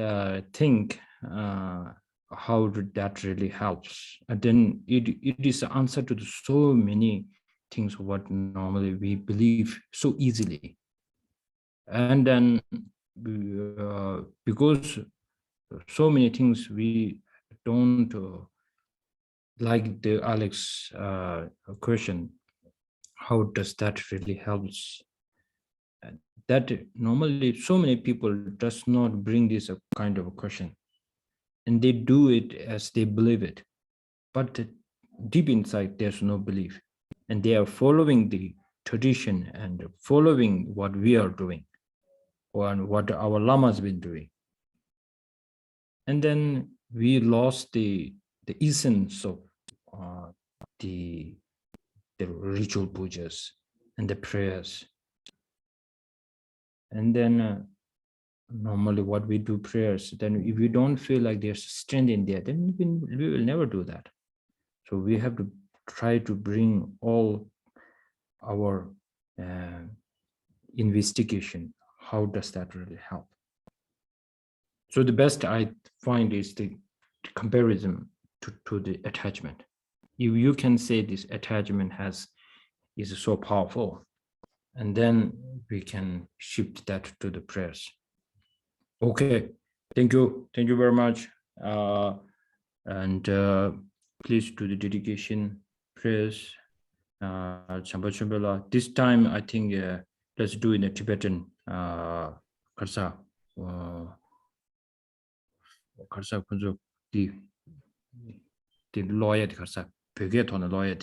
think how that really helps. And then it is the answer to so many things what normally we believe so easily. And then because so many things we don't like the Alex question, how does that really helps? That normally so many people does not bring this a kind of a question, and they do it as they believe it, but deep inside there's no belief, and they are following the tradition and following what we are doing or what our lamas been doing, and then we lost the essence of the ritual pujas and the prayers. And then normally what we do prayers, then if we don't feel like there's strength in there, then we will never do that. So we have to try to bring all our investigation. How does that really help? So the best I find is the comparison to the attachment. If you can say this attachment is so powerful, and then we can shift that to the prayers. Okay, thank you very much. And please do the dedication prayers. This time I think let's do in a Tibetan karsa. Karsa kunzo the lawyer karsa peget on a lawyer.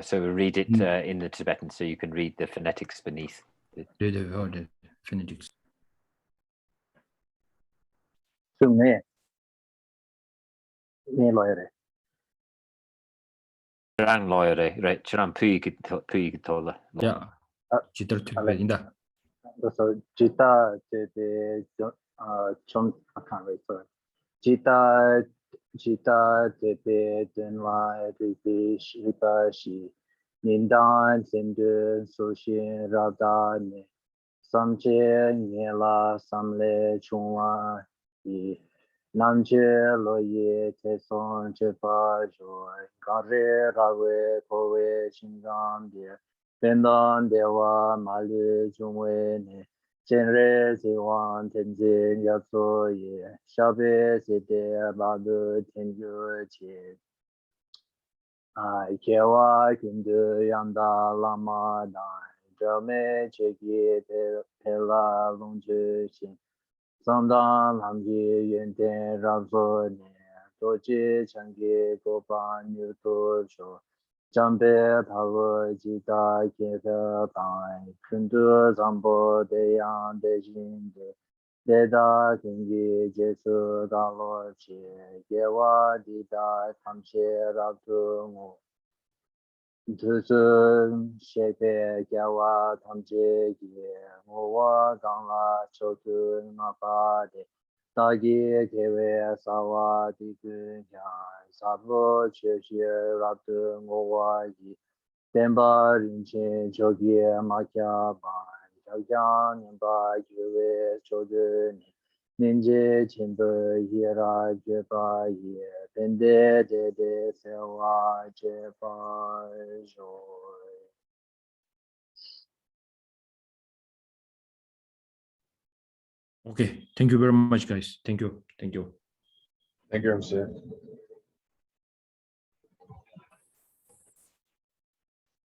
So we'll read it in the Tibetan, so you can read the phonetics beneath. The phonetics. Ne lawyer. Chirang lawyer, right? Chirang pui tola. Yeah. Chitar Tiberinda. So Jita de Chom, I can't read, sorry. Jita de Denla de Shripa Shi Nindan Sendu Soshin Rada Samche Nela Samle Chungwa Namche loye te son che pa joy, gare rawe kowe shingam de, bendan dewa mali jungwe ne, chenre ziwan tenzin yatso ye, shabe sete badu tenju che. Kewa kindu yanda lama dan, jame cheki pela lungju shin. Sangdan lamji yenten rabso ne, doji changi gopan yuto sho, jambe thago jita kefe tang, kundu zambo deyang dejin de, deda kengi jesu dalo che, gewa dida kamche rabdu ngo. Tusun shepe gyawa tamche kiye, ngowa gangla chotu ngapa de, tagi kewe sawa dikun kyan, sablo cheche rabdu ngowa yi, tenpa rinchen choki makya ban, chakyan nimba kewe chotu ni, ninje chenpo yera jepa ye, pende de sewa jepa joy. Okay, thank you very much, guys. Thank you. Thank you. Thank you, MC.